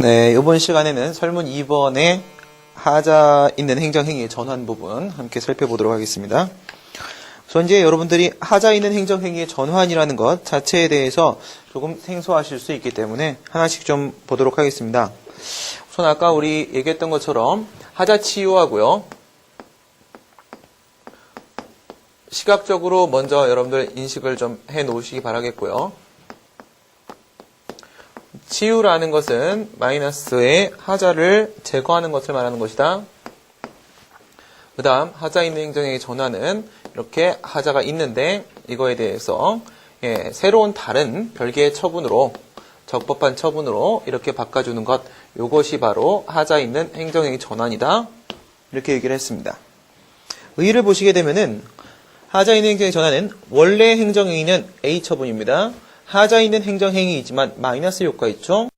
네, 이번 시간에는 설문 2번의 하자 있는 행정행위의 전환 부분 함께 살펴보도록 하겠습니다. 우선 이제 여러분들이 하자 있는 행정행위의 전환이라는 것 자체에 대해서 조금 생소하실 수 있기 때문에 하나씩 좀 보도록 하겠습니다. 우선 아까 우리 얘기했던 것처럼 하자 치유하고요. 시각적으로 먼저 여러분들 인식을 좀 해 놓으시기 바라겠고요. 치유라는 것은 마이너스의 하자를 제거하는 것을 말하는 것이다. 그 다음 하자 있는 행정행위 전환은 이렇게 하자가 있는데 이거에 대해서 새로운 다른 별개의 처분으로 적법한 처분으로 이렇게 바꿔주는 것, 이것이 바로 하자 있는 행정행위 전환이다. 이렇게 얘기를 했습니다. 의의를 보시게 되면은 하자 있는 행정행위 전환은 원래 행정행위는 A 처분입니다. 하자 있는 행정행위이지만 마이너스 효과 있죠.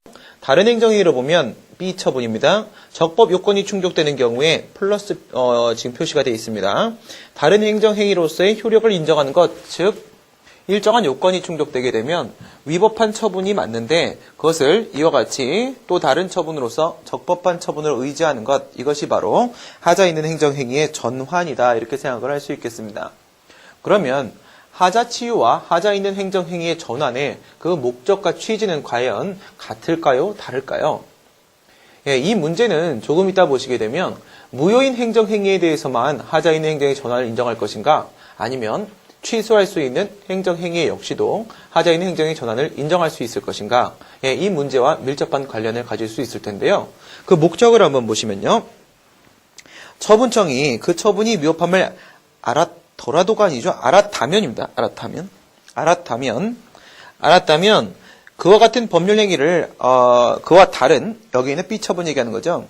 다른 행정행위로 보면 B 처분입니다. 적법 요건이 충족되는 경우에 플러스 지금 표시가 되어 있습니다. 다른 행정행위로서의 효력을 인정하는 것, 즉 일정한 요건이 충족되게 되면 위법한 처분이 맞는데 그것을 이와 같이 또 다른 처분으로서 적법한 처분을 의지하는 것, 이것이 바로 하자 있는 행정행위의 전환이다. 이렇게 생각을 할 수 있겠습니다. 그러면 하자 치유와 하자 있는 행정행위의 전환의 그 목적과 취지는 과연 같을까요? 다를까요? 이 문제는 조금 이따 보시게 되면 무효인 행정행위에 대해서만 하자 있는 행정행위 전환을 인정할 것인가, 아니면 취소할 수 있는 행정행위 역시도 하자 있는 행정행위 전환을 인정할 수 있을 것인가, 이 문제와 밀접한 관련을 가질 수 있을 텐데요. 그 목적을 한번 보시면요. 처분청이 그 처분이 위법함을 알았더라도가 아니죠. 알았다면입니다. 알았다면 그와 같은 법률 행위를 그와 다른, 여기는 B 처분 얘기하는 거죠.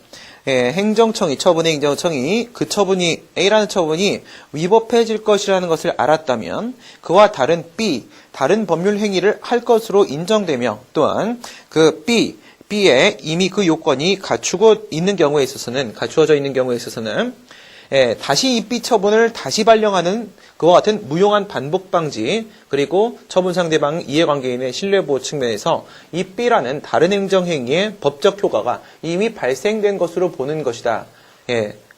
행정청이, 처분의 행정청이 그 처분이, A라는 처분이 위법해질 것이라는 것을 알았다면 그와 다른 B, 다른 법률 행위를 할 것으로 인정되며, 또한 그 B에 이미 그 요건이 갖추어져 있는 경우에 있어서는 다시 이 B 처분을 다시 발령하는 그와 같은 무용한 반복 방지, 그리고 처분 상대방 이해관계인의 신뢰보호 측면에서 이 B라는 다른 행정행위의 법적 효과가 이미 발생된 것으로 보는 것이다.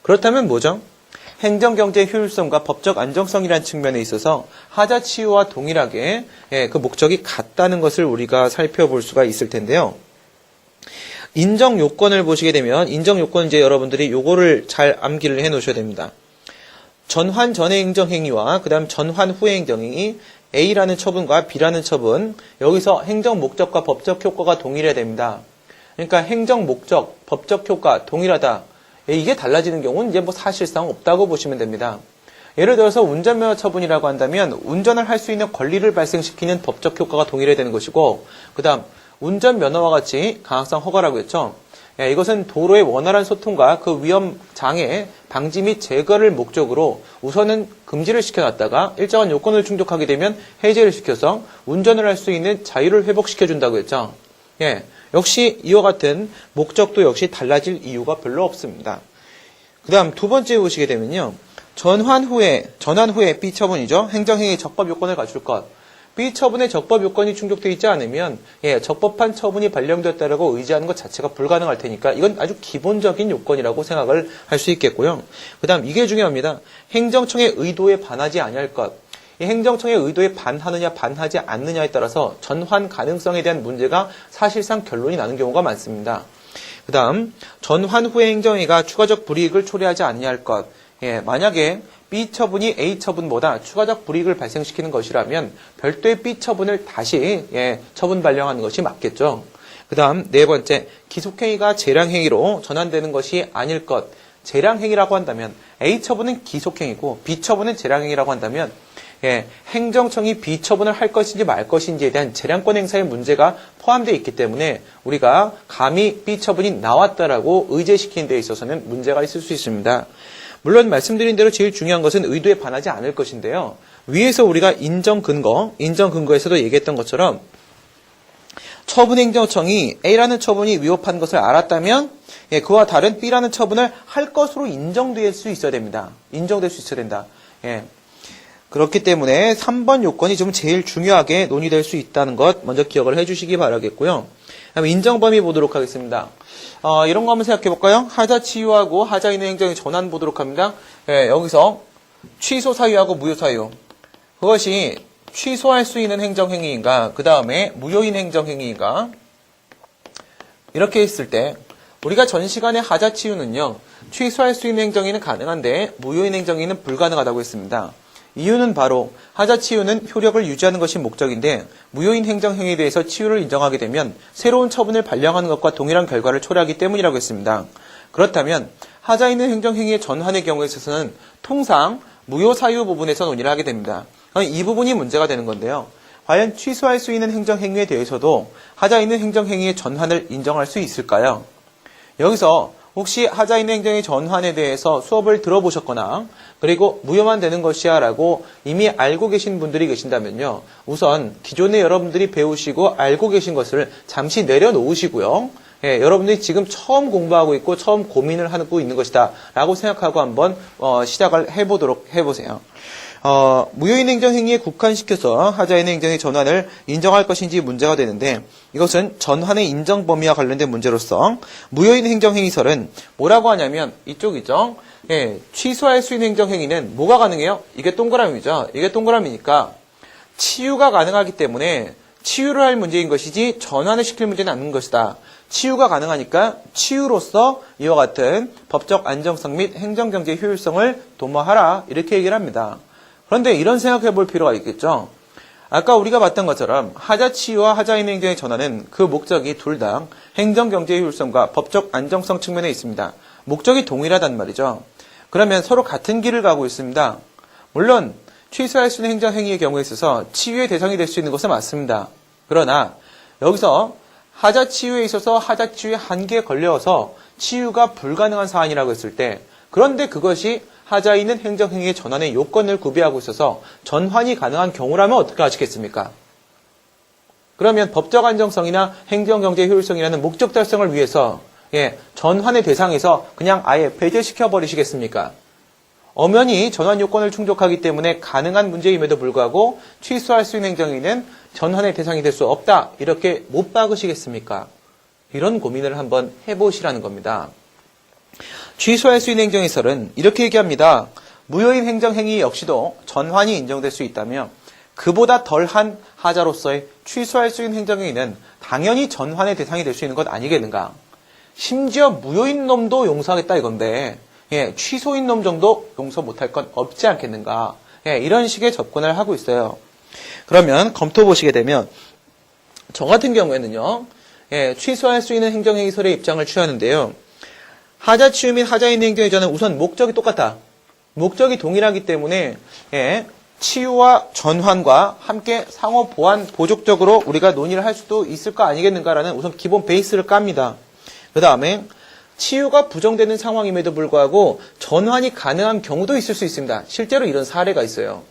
그렇다면 뭐죠? 행정경제 효율성과 법적 안정성이라는 측면에 있어서 하자 치유와 동일하게 그 목적이 같다는 것을 우리가 살펴볼 수가 있을 텐데요. 인정 요건을 보시게 되면, 인정 요건 이제 여러분들이 요거를 잘 암기를 해 놓으셔야 됩니다. 전환 전의 행정행위와 그 다음 전환 후의 행정행위, A라는 처분과 B라는 처분, 여기서 행정 목적과 법적 효과가 동일해야 됩니다. 그러니까 행정 목적, 법적 효과 동일하다. 이게 달라지는 경우는 이제 사실상 없다고 보시면 됩니다. 예를 들어서 운전면허 처분이라고 한다면 운전을 할 수 있는 권리를 발생시키는 법적 효과가 동일해야 되는 것이고, 그 다음 운전면허와 같이 강학상 허가라고 했죠. 이것은 도로의 원활한 소통과 그 위험 장애 방지 및 제거를 목적으로 우선은 금지를 시켜놨다가 일정한 요건을 충족하게 되면 해제를 시켜서 운전을 할 수 있는 자유를 회복시켜준다고 했죠. 역시 이와 같은 목적도 역시 달라질 이유가 별로 없습니다. 그 다음 두 번째 보시게 되면요. 전환 후에 B 처분이죠. 행정행위 적법 요건을 갖출 것. B 처분의 적법 요건이 충족되어 있지 않으면 적법한 처분이 발령되었다라고 의지하는 것 자체가 불가능할 테니까 이건 아주 기본적인 요건이라고 생각을 할 수 있겠고요. 그 다음 이게 중요합니다. 행정청의 의도에 반하지 아니할 것. 이 행정청의 의도에 반하느냐 반하지 않느냐에 따라서 전환 가능성에 대한 문제가 사실상 결론이 나는 경우가 많습니다. 그 다음 전환 후의 행정행위가 추가적 불이익을 초래하지 아니할 것. 만약에 B 처분이 A 처분보다 추가적 불이익을 발생시키는 것이라면 별도의 B 처분을 다시 처분 발령하는 것이 맞겠죠. 그 다음 네 번째, 기속행위가 재량행위로 전환되는 것이 아닐 것. 재량행위라고 한다면 A 처분은 기속행위고 B 처분은 재량행위라고 한다면 행정청이 B 처분을 할 것인지 말 것인지에 대한 재량권 행사의 문제가 포함되어 있기 때문에 우리가 감히 B 처분이 나왔다라고 의제시키는 데 있어서는 문제가 있을 수 있습니다. 물론 말씀드린 대로 제일 중요한 것은 의도에 반하지 않을 것인데요. 위에서 우리가 인정 근거에서도 얘기했던 것처럼 처분행정청이 A라는 처분이 위법한 것을 알았다면 그와 다른 B라는 처분을 할 것으로 인정될 수 있어야 됩니다. 인정될 수 있어야 된다. 그렇기 때문에 3번 요건이 좀 제일 중요하게 논의될 수 있다는 것 먼저 기억을 해주시기 바라겠고요. 다음 인정 범위 보도록 하겠습니다. 이런 거 한번 생각해 볼까요? 하자 치유하고 하자 있는 행정의 전환 보도록 합니다. 예, 여기서 취소 사유하고 무효 사유. 그것이 취소할 수 있는 행정행위인가, 그 다음에 무효인 행정행위인가. 이렇게 했을 때 우리가 전 시간에 하자 치유는요, 취소할 수 있는 행정행위는 가능한데 무효인 행정행위는 불가능하다고 했습니다. 이유는 바로 하자 치유는 효력을 유지하는 것이 목적인데 무효인 행정행위에 대해서 치유를 인정하게 되면 새로운 처분을 발령하는 것과 동일한 결과를 초래하기 때문이라고 했습니다. 그렇다면 하자 있는 행정행위의 전환의 경우에 있어서는 통상 무효 사유 부분에서 논의를 하게 됩니다. 이 부분이 문제가 되는 건데요. 과연 취소할 수 있는 행정행위에 대해서도 하자 있는 행정행위의 전환을 인정할 수 있을까요? 여기서 혹시 하자 있는 행정의 전환에 대해서 수업을 들어보셨거나 그리고 무효만 되는 것이야 라고 이미 알고 계신 분들이 계신다면요. 우선 기존에 여러분들이 배우시고 알고 계신 것을 잠시 내려놓으시고요. 예, 여러분들이 지금 처음 공부하고 있고 처음 고민을 하고 있는 것이다 라고 생각하고 한번 시작을 해보세요. 무효인 행정행위에 국한시켜서 하자 있는 행정의 전환을 인정할 것인지 문제가 되는데 이것은 전환의 인정 범위와 관련된 문제로서 무효인 행정행위설은 뭐라고 하냐면 이쪽이죠. 예, 취소할 수 있는 행정행위는 뭐가 가능해요? 이게 동그라미죠. 이게 동그라미니까 치유가 가능하기 때문에 치유를 할 문제인 것이지 전환을 시킬 문제는 않는 것이다. 치유가 가능하니까 치유로서 이와 같은 법적 안정성 및 행정경제 효율성을 도모하라 이렇게 얘기를 합니다. 그런데 이런 생각해 볼 필요가 있겠죠. 아까 우리가 봤던 것처럼 하자 치유와 하자 있는 행정의 전환은 그 목적이 둘 다 행정경제 효율성과 법적 안정성 측면에 있습니다. 목적이 동일하단 말이죠. 그러면 서로 같은 길을 가고 있습니다. 물론 취소할 수 있는 행정행위의 경우에 있어서 치유의 대상이 될 수 있는 것은 맞습니다. 그러나 여기서 하자 치유에 있어서 하자 치유의 한계에 걸려서 치유가 불가능한 사안이라고 했을 때 그런데 그것이 하자 있는 행정행위의 전환의 요건을 구비하고 있어서 전환이 가능한 경우라면 어떻게 하시겠습니까? 그러면 법적 안정성이나 행정경제 효율성이라는 목적 달성을 위해서 전환의 대상에서 그냥 아예 배제시켜 버리시겠습니까? 엄연히 전환 요건을 충족하기 때문에 가능한 문제임에도 불구하고 취소할 수 있는 행정행위는 전환의 대상이 될 수 없다. 이렇게 못 박으시겠습니까? 이런 고민을 한번 해보시라는 겁니다. 취소할 수 있는 행정의설은 이렇게 얘기합니다. 무효인 행정행위 역시도 전환이 인정될 수 있다며 그보다 덜한 하자로서의 취소할 수 있는 행정행위는 당연히 전환의 대상이 될 수 있는 것 아니겠는가. 심지어 무효인 놈도 용서하겠다 이건데 취소인 놈 정도 용서 못할 건 없지 않겠는가. 이런 식의 접근을 하고 있어요. 그러면 검토 보시게 되면 저 같은 경우에는요. 취소할 수 있는 행정행위설의 입장을 취하는데요. 하자 치유 및 하자 있는 행정의 전환은 우선 목적이 똑같아. 목적이 동일하기 때문에 치유와 전환과 함께 상호 보완 보족적으로 우리가 논의를 할 수도 있을 거 아니겠는가라는 우선 기본 베이스를 깝니다. 그 다음에 치유가 부정되는 상황임에도 불구하고 전환이 가능한 경우도 있을 수 있습니다. 실제로 이런 사례가 있어요.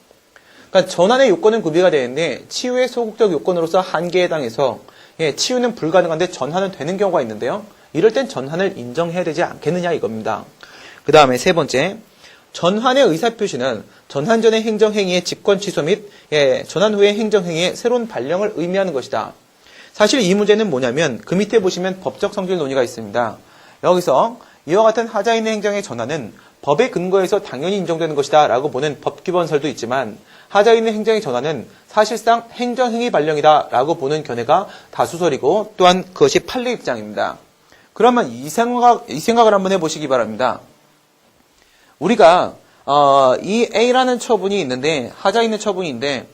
그러니까 전환의 요건은 구비가 되는데 치유의 소극적 요건으로서 한계에 해당해서 치유는 불가능한데 전환은 되는 경우가 있는데요. 이럴 땐 전환을 인정해야 되지 않겠느냐 이겁니다. 그 다음에 세 번째, 전환의 의사표시는 전환 전의 행정행위의 직권 취소 및 전환 후의 행정행위의 새로운 발령을 의미하는 것이다. 사실 이 문제는 뭐냐면 그 밑에 보시면 법적 성질 논의가 있습니다. 여기서 이와 같은 하자 있는 행정의 전환은 법의 근거에서 당연히 인정되는 것이다 라고 보는 법기본설도 있지만 하자 있는 행정의 전환은 사실상 행정행위 발령이다 라고 보는 견해가 다수설이고 또한 그것이 판례 입장입니다. 그러면 이 생각을 한번 해보시기 바랍니다. 우리가 이 A라는 처분이 있는데 하자 있는 처분인데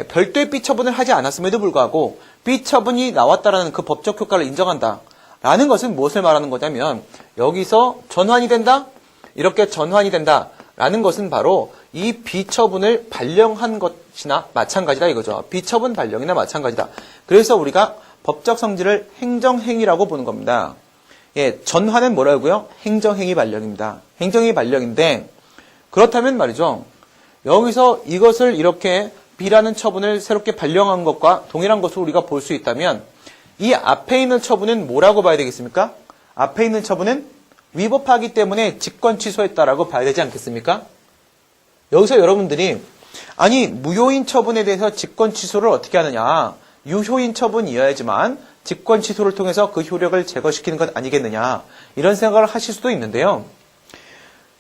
별도의 B 처분을 하지 않았음에도 불구하고 B 처분이 나왔다라는 그 법적 효과를 인정한다. 라는 것은 무엇을 말하는 거냐면 여기서 전환이 된다? 이렇게 전환이 된다. 라는 것은 바로 이 B 처분을 발령한 것이나 마찬가지다 이거죠. B 처분 발령이나 마찬가지다. 그래서 우리가 법적 성질을 행정행위라고 보는 겁니다. 전환은 뭐라고요? 행정행위 발령입니다. 행정행위 발령인데 그렇다면 말이죠. 여기서 이것을 이렇게 B라는 처분을 새롭게 발령한 것과 동일한 것으로 우리가 볼 수 있다면 이 앞에 있는 처분은 뭐라고 봐야 되겠습니까? 앞에 있는 처분은 위법하기 때문에 직권 취소했다라고 봐야 되지 않겠습니까? 여기서 여러분들이 아니 무효인 처분에 대해서 직권 취소를 어떻게 하느냐? 유효인 처분이어야지만 직권 취소를 통해서 그 효력을 제거시키는 것 아니겠느냐 이런 생각을 하실 수도 있는데요.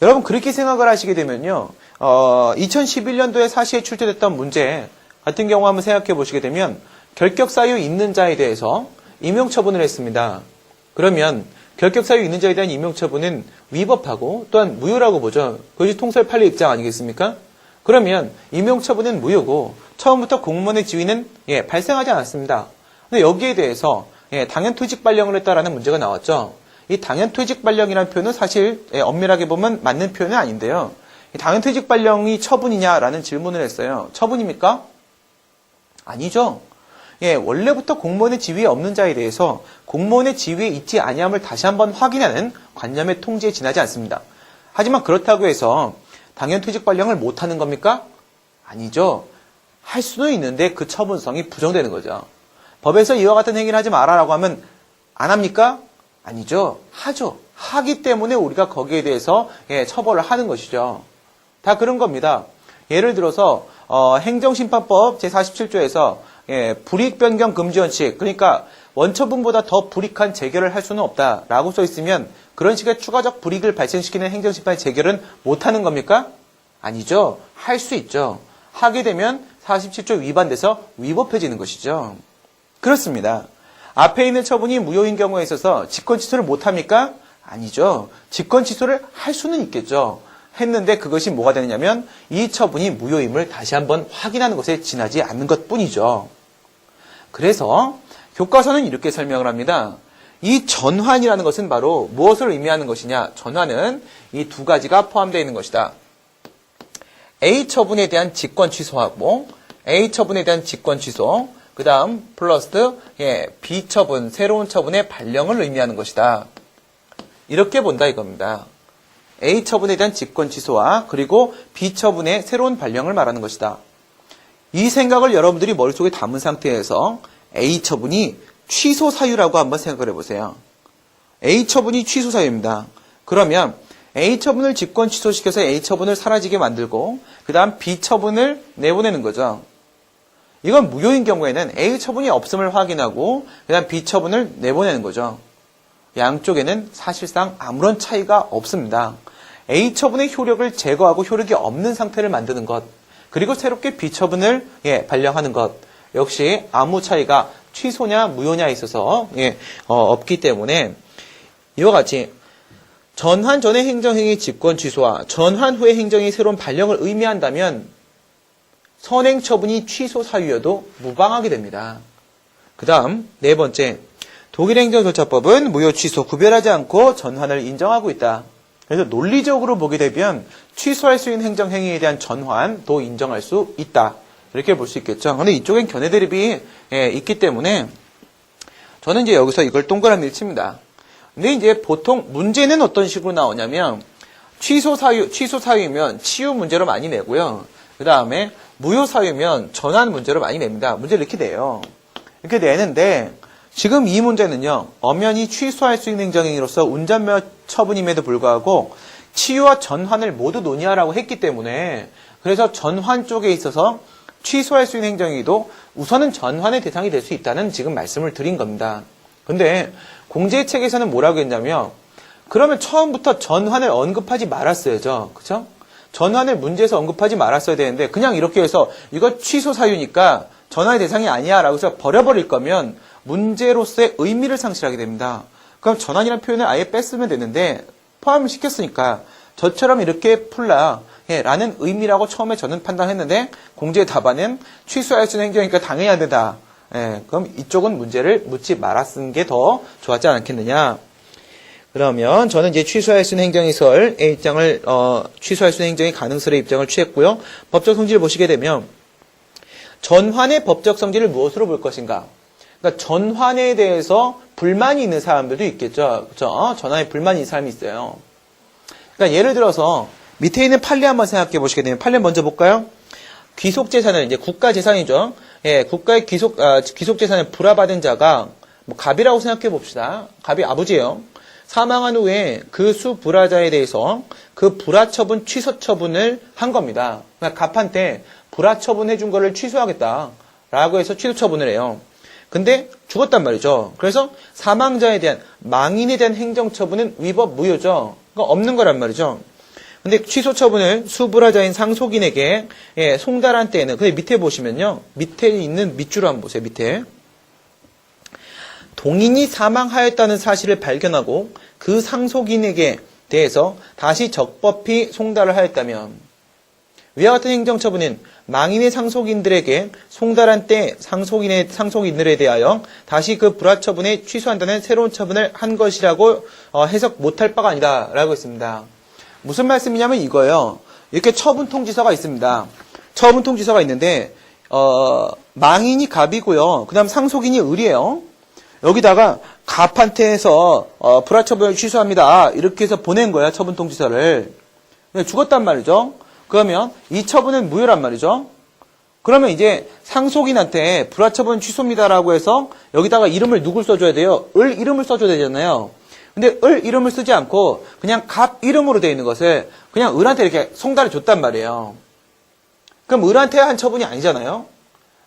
여러분 그렇게 생각을 하시게 되면요. 2011년도에 사시에 출제됐던 문제 같은 경우 한번 생각해 보시게 되면 결격 사유 있는 자에 대해서 임용처분을 했습니다. 그러면 결격 사유 있는 자에 대한 임용처분은 위법하고 또한 무효라고 보죠. 그것이 통설 판례 입장 아니겠습니까? 그러면 임용처분은 무효고 처음부터 공무원의 지위는 발생하지 않았습니다. 근데 여기에 대해서 당연퇴직 발령을 했다라는 문제가 나왔죠. 이 당연퇴직 발령이라는 표현은 사실 엄밀하게 보면 맞는 표현은 아닌데요. 이 당연퇴직 발령이 처분이냐라는 질문을 했어요. 처분입니까? 아니죠. 원래부터 공무원의 지위에 없는 자에 대해서 공무원의 지위에 있지 아니함을 다시 한번 확인하는 관념의 통지에 지나지 않습니다. 하지만 그렇다고 해서 당연퇴직 발령을 못하는 겁니까? 아니죠. 할 수는 있는데 그 처분성이 부정되는 거죠. 법에서 이와 같은 행위를 하지 마라라고 하면 안 합니까? 아니죠. 하죠. 하기 때문에 우리가 거기에 대해서 처벌을 하는 것이죠. 다 그런 겁니다. 예를 들어서 행정심판법 제47조에서 불이익 변경 금지 원칙, 그러니까 원처분보다 더 불이익한 재결을 할 수는 없다라고 써 있으면 그런 식의 추가적 불이익을 발생시키는 행정심판의 재결은 못하는 겁니까? 아니죠. 할 수 있죠. 하게 되면 47조 위반돼서 위법해지는 것이죠. 그렇습니다. 앞에 있는 처분이 무효인 경우에 있어서 직권 취소를 못합니까? 아니죠. 직권 취소를 할 수는 있겠죠. 했는데 그것이 뭐가 되느냐면 이 처분이 무효임을 다시 한번 확인하는 것에 지나지 않는 것뿐이죠. 그래서 교과서는 이렇게 설명을 합니다. 이 전환이라는 것은 바로 무엇을 의미하는 것이냐? 전환은 이 두 가지가 포함되어 있는 것이다. A 처분에 대한 직권 취소하고 A 처분에 대한 직권 취소, 그 다음 플러스 B 처분, 새로운 처분의 발령을 의미하는 것이다. 이렇게 본다 이겁니다. A 처분에 대한 직권 취소와 그리고 B 처분의 새로운 발령을 말하는 것이다. 이 생각을 여러분들이 머릿속에 담은 상태에서 A 처분이 취소 사유라고 한번 생각을 해보세요. A 처분이 취소 사유입니다. 그러면 A 처분을 직권 취소시켜서 A 처분을 사라지게 만들고 그 다음 B 처분을 내보내는 거죠. 이건 무효인 경우에는 A 처분이 없음을 확인하고 그 다음 B 처분을 내보내는 거죠. 양쪽에는 사실상 아무런 차이가 없습니다. A 처분의 효력을 제거하고 효력이 없는 상태를 만드는 것, 그리고 새롭게 B 처분을 발령하는 것 역시 아무 차이가 취소냐 무효냐에 있어서 없기 때문에 이와 같이 전환 전의 행정행위 직권 취소와 전환 후의 행정이 새로운 발령을 의미한다면 선행 처분이 취소 사유여도 무방하게 됩니다. 그 다음 네 번째, 독일행정절차법은 무효 취소 구별하지 않고 전환을 인정하고 있다. 그래서 논리적으로 보게 되면 취소할 수 있는 행정행위에 대한 전환도 인정할 수 있다. 이렇게 볼 수 있겠죠. 그런데 이쪽엔 견해 대립이 있기 때문에 저는 이제 여기서 이걸 동그라미를 칩니다. 근데 이제 보통 문제는 어떤 식으로 나오냐면 취소 사유이면 치유 문제로 많이 내고요. 그 다음에 무효 사유면 전환 문제로 많이 냅니다. 문제를 이렇게 내요. 이렇게 내는데 지금 이 문제는요. 엄연히 취소할 수 있는 행정행위로서 운전면허 처분임에도 불구하고 치유와 전환을 모두 논의하라고 했기 때문에 그래서 전환 쪽에 있어서 취소할 수 있는 행정행위도 우선은 전환의 대상이 될 수 있다는 지금 말씀을 드린 겁니다. 근데 공제책에서는 뭐라고 했냐면 그러면 처음부터 전환을 언급하지 말았어야죠. 그쵸? 전환을 문제에서 언급하지 말았어야 되는데 그냥 이렇게 해서 이거 취소 사유니까 전환의 대상이 아니야 라고 해서 버려버릴 거면 문제로서의 의미를 상실하게 됩니다. 그럼 전환이라는 표현을 아예 뺐으면 되는데 포함을 시켰으니까 저처럼 이렇게 풀라 라는 의미라고 처음에 저는 판단했는데 공제의 답안은 취소할 수 있는 행정이니까 당연히 안 된다. 그럼 이쪽은 문제를 묻지 말았은 게 더 좋았지 않겠느냐. 그러면 저는 이제 취소할 수 있는 행정이설의 입장을 취소할 수 있는 행정의 가능설의 입장을 취했고요. 법적 성질을 보시게 되면 전환의 법적 성질을 무엇으로 볼 것인가? 그러니까 전환에 대해서 불만이 있는 사람들도 있겠죠. 그렇죠? 전환에 불만이 있는 사람이 있어요. 그러니까 예를 들어서 밑에 있는 판례 한번 생각해 보시게 되면 판례 먼저 볼까요? 귀속재산을 이제 국가재산이죠. 국가의 귀속재산을 불화받은 자가 뭐 갑이라고 생각해 봅시다. 갑이 아버지예요. 사망한 후에 그 수불화자에 대해서 그 불화처분 취소 처분을 한 겁니다. 그러니까 갑한테 불화처분 해준 거를 취소하겠다라고 해서 취소 처분을 해요. 근데 죽었단 말이죠. 그래서 사망자에 대한, 망인에 대한 행정처분은 위법 무효죠. 그러니까 없는 거란 말이죠. 근데 취소 처분을 수불화자인 상속인에게 송달한 때에는, 근데 밑에 보시면요. 밑에 있는 밑줄을 한번 보세요. 밑에. 동인이 사망하였다는 사실을 발견하고 그 상속인에게 대해서 다시 적법히 송달을 하였다면, 위와 같은 행정처분은 망인의 상속인들에게 송달한 때 상속인들에 대하여 다시 그 불화처분에 취소한다는 새로운 처분을 한 것이라고 해석 못할 바가 아니다 라고 했습니다. 무슨 말씀이냐면 이거예요. 이렇게 처분통지서가 있습니다. 처분통지서가 있는데 망인이 갑이고요. 그 다음 상속인이 을이에요. 여기다가 갑한테서 불화처분을 취소합니다. 이렇게 해서 보낸 거야. 처분통지서를. 죽었단 말이죠. 그러면 이 처분은 무효란 말이죠. 그러면 이제 상속인한테 불화처분 취소입니다라고 해서 여기다가 이름을 누굴 써줘야 돼요? 을 이름을 써줘야 되잖아요. 근데 을 이름을 쓰지 않고 그냥 갑 이름으로 되어 있는 것을 그냥 을한테 이렇게 송달을 줬단 말이에요. 그럼 을한테 한 처분이 아니잖아요.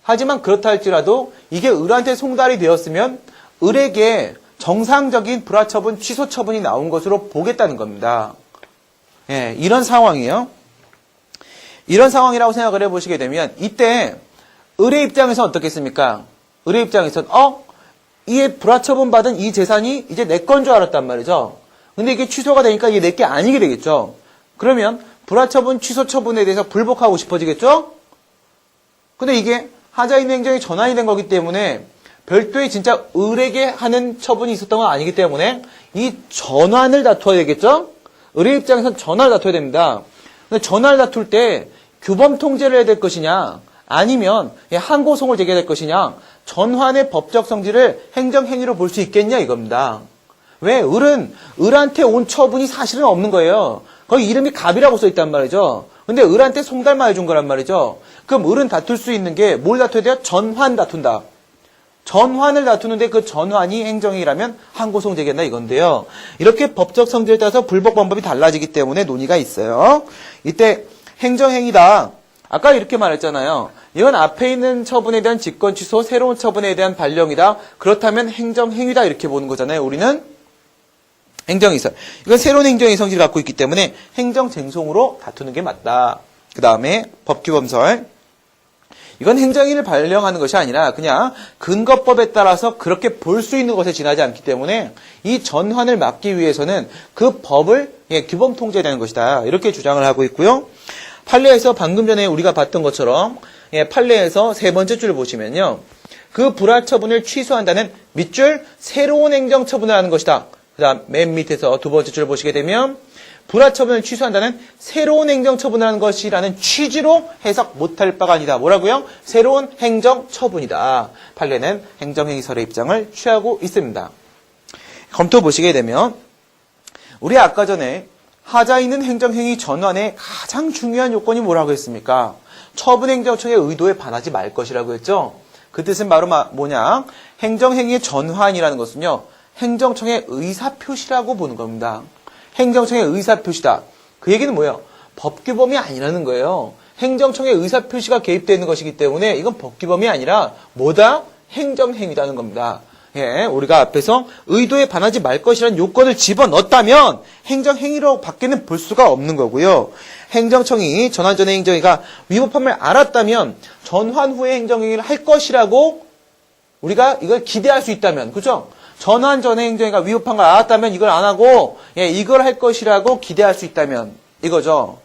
하지만 그렇다 할지라도 이게 을한테 송달이 되었으면 을에게 정상적인 불화처분 취소 처분이 나온 것으로 보겠다는 겁니다. 예, 이런 상황이에요. 이런 상황이라고 생각을 해보시게 되면 이때 을의 입장에서 어떻겠습니까? 을의 입장에서는 이 불화처분 받은 이 재산이 이제 내 건 줄 알았단 말이죠. 근데 이게 취소가 되니까 이게 내 게 아니게 되겠죠. 그러면 불화처분 취소 처분에 대해서 불복하고 싶어지겠죠? 근데 이게 하자인 행정이 전환이 된 거기 때문에 별도의 진짜 을에게 하는 처분이 있었던 건 아니기 때문에 이 전환을 다투어야 되겠죠? 을의 입장에서는 전환을 다투어야 됩니다. 근데 전환을 다툴 때 규범 통제를 해야 될 것이냐, 아니면 항고송을 제기해야 될 것이냐, 전환의 법적 성질을 행정행위로 볼 수 있겠냐 이겁니다. 왜? 을은 을한테 온 처분이 사실은 없는 거예요. 거기 이름이 갑이라고 써있단 말이죠. 근데 을한테 송달만 해준 거란 말이죠. 그럼 을은 다툴 수 있는 게 뭘 다투어야 돼요? 전환 다툰다. 전환을 다투는데 그 전환이 행정행위라면 항고송 제기한다 이건데요. 이렇게 법적 성질에 따라서 불복 방법이 달라지기 때문에 논의가 있어요. 이때 행정행위다. 아까 이렇게 말했잖아요. 이건 앞에 있는 처분에 대한 직권 취소, 새로운 처분에 대한 발령이다. 그렇다면 행정행위다 이렇게 보는 거잖아요. 우리는 행정이설. 이건 새로운 행정의 성질을 갖고 있기 때문에 행정쟁송으로 다투는 게 맞다. 그 다음에 법규범설. 이건 행정위를 발령하는 것이 아니라 그냥 근거법에 따라서 그렇게 볼 수 있는 것에 지나지 않기 때문에 이 전환을 막기 위해서는 그 법을 규범 통제되는 것이다. 이렇게 주장을 하고 있고요. 판례에서 방금 전에 우리가 봤던 것처럼 판례에서 세 번째 줄을 보시면요. 그 불화처분을 취소한다는 밑줄 새로운 행정처분을 하는 것이다. 그 다음 맨 밑에서 두 번째 줄을 보시게 되면 불화처분을 취소한다는 새로운 행정처분을 하는 것이라는 취지로 해석 못할 바가 아니다. 뭐라고요? 새로운 행정처분이다. 판례는 행정행위설의 입장을 취하고 있습니다. 검토 보시게 되면 우리 아까 전에 하자 있는 행정행위 전환의 가장 중요한 요건이 뭐라고 했습니까? 처분행정청의 의도에 반하지 말 것이라고 했죠. 그 뜻은 바로 뭐냐? 행정행위의 전환이라는 것은요. 행정청의 의사표시라고 보는 겁니다. 행정청의 의사표시다. 그 얘기는 뭐예요? 법규범이 아니라는 거예요. 행정청의 의사표시가 개입되어 있는 것이기 때문에 이건 법규범이 아니라 뭐다? 행정행위라는 겁니다. 예, 우리가 앞에서 의도에 반하지 말 것이라는 요건을 집어넣었다면 행정행위로 밖에는 볼 수가 없는 거고요. 행정청이 전환 전의 행정행위가 위법함을 알았다면 전환 후에 행정행위를 할 것이라고 우리가 이걸 기대할 수 있다면, 그죠? 전환 전의 행정행위가 위법한 걸 알았다면 이걸 안 하고 이걸 할 것이라고 기대할 수 있다면 이거죠.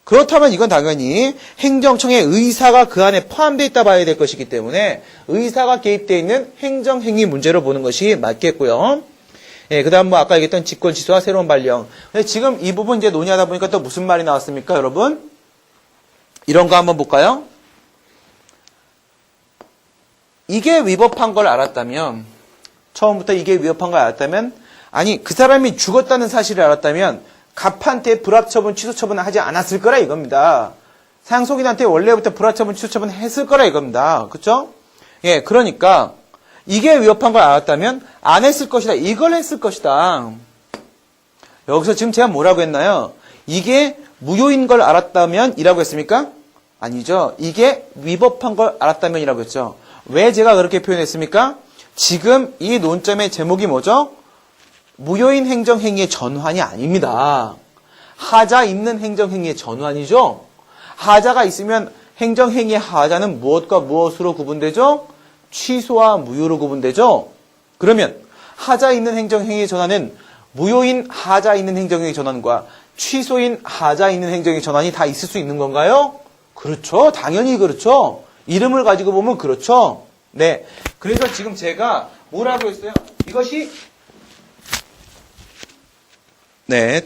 그렇다면 이건 당연히 행정청의 의사가 그 안에 포함되어 있다 봐야 될 것이기 때문에 의사가 개입되어 있는 행정행위 문제로 보는 것이 맞겠고요. 그 다음 아까 얘기했던 직권 취소와 새로운 발령. 근데 지금 이 부분 이제 논의하다 보니까 또 무슨 말이 나왔습니까, 여러분? 이런 거 한번 볼까요? 이게 위법한 걸 알았다면, 처음부터 이게 위법한 걸 알았다면, 아니 그 사람이 죽었다는 사실을 알았다면 갑한테 불합처분, 취소처분을 하지 않았을 거라 이겁니다. 상속인한테 원래부터 불합처분, 취소처분을 했을 거라 이겁니다. 그렇죠? 예, 그러니까 이게 위법한 걸 알았다면 안 했을 것이다. 이걸 했을 것이다. 여기서 지금 제가 뭐라고 했나요? 이게 무효인 걸 알았다면 이라고 했습니까? 아니죠. 이게 위법한 걸 알았다면 이라고 했죠. 왜 제가 그렇게 표현했습니까? 지금 이 논점의 제목이 뭐죠? 무효인 행정행위의 전환이 아닙니다. 하자 있는 행정행위의 전환이죠? 하자가 있으면 행정행위의 하자는 무엇과 무엇으로 구분되죠? 취소와 무효로 구분되죠? 그러면 하자 있는 행정행위의 전환은 무효인 하자 있는 행정행위 전환과 취소인 하자 있는 행정행위 전환이 다 있을 수 있는 건가요? 그렇죠. 당연히 그렇죠. 이름을 가지고 보면 그렇죠. 네. 그래서 지금 제가 뭐라고 했어요? 이것이 네.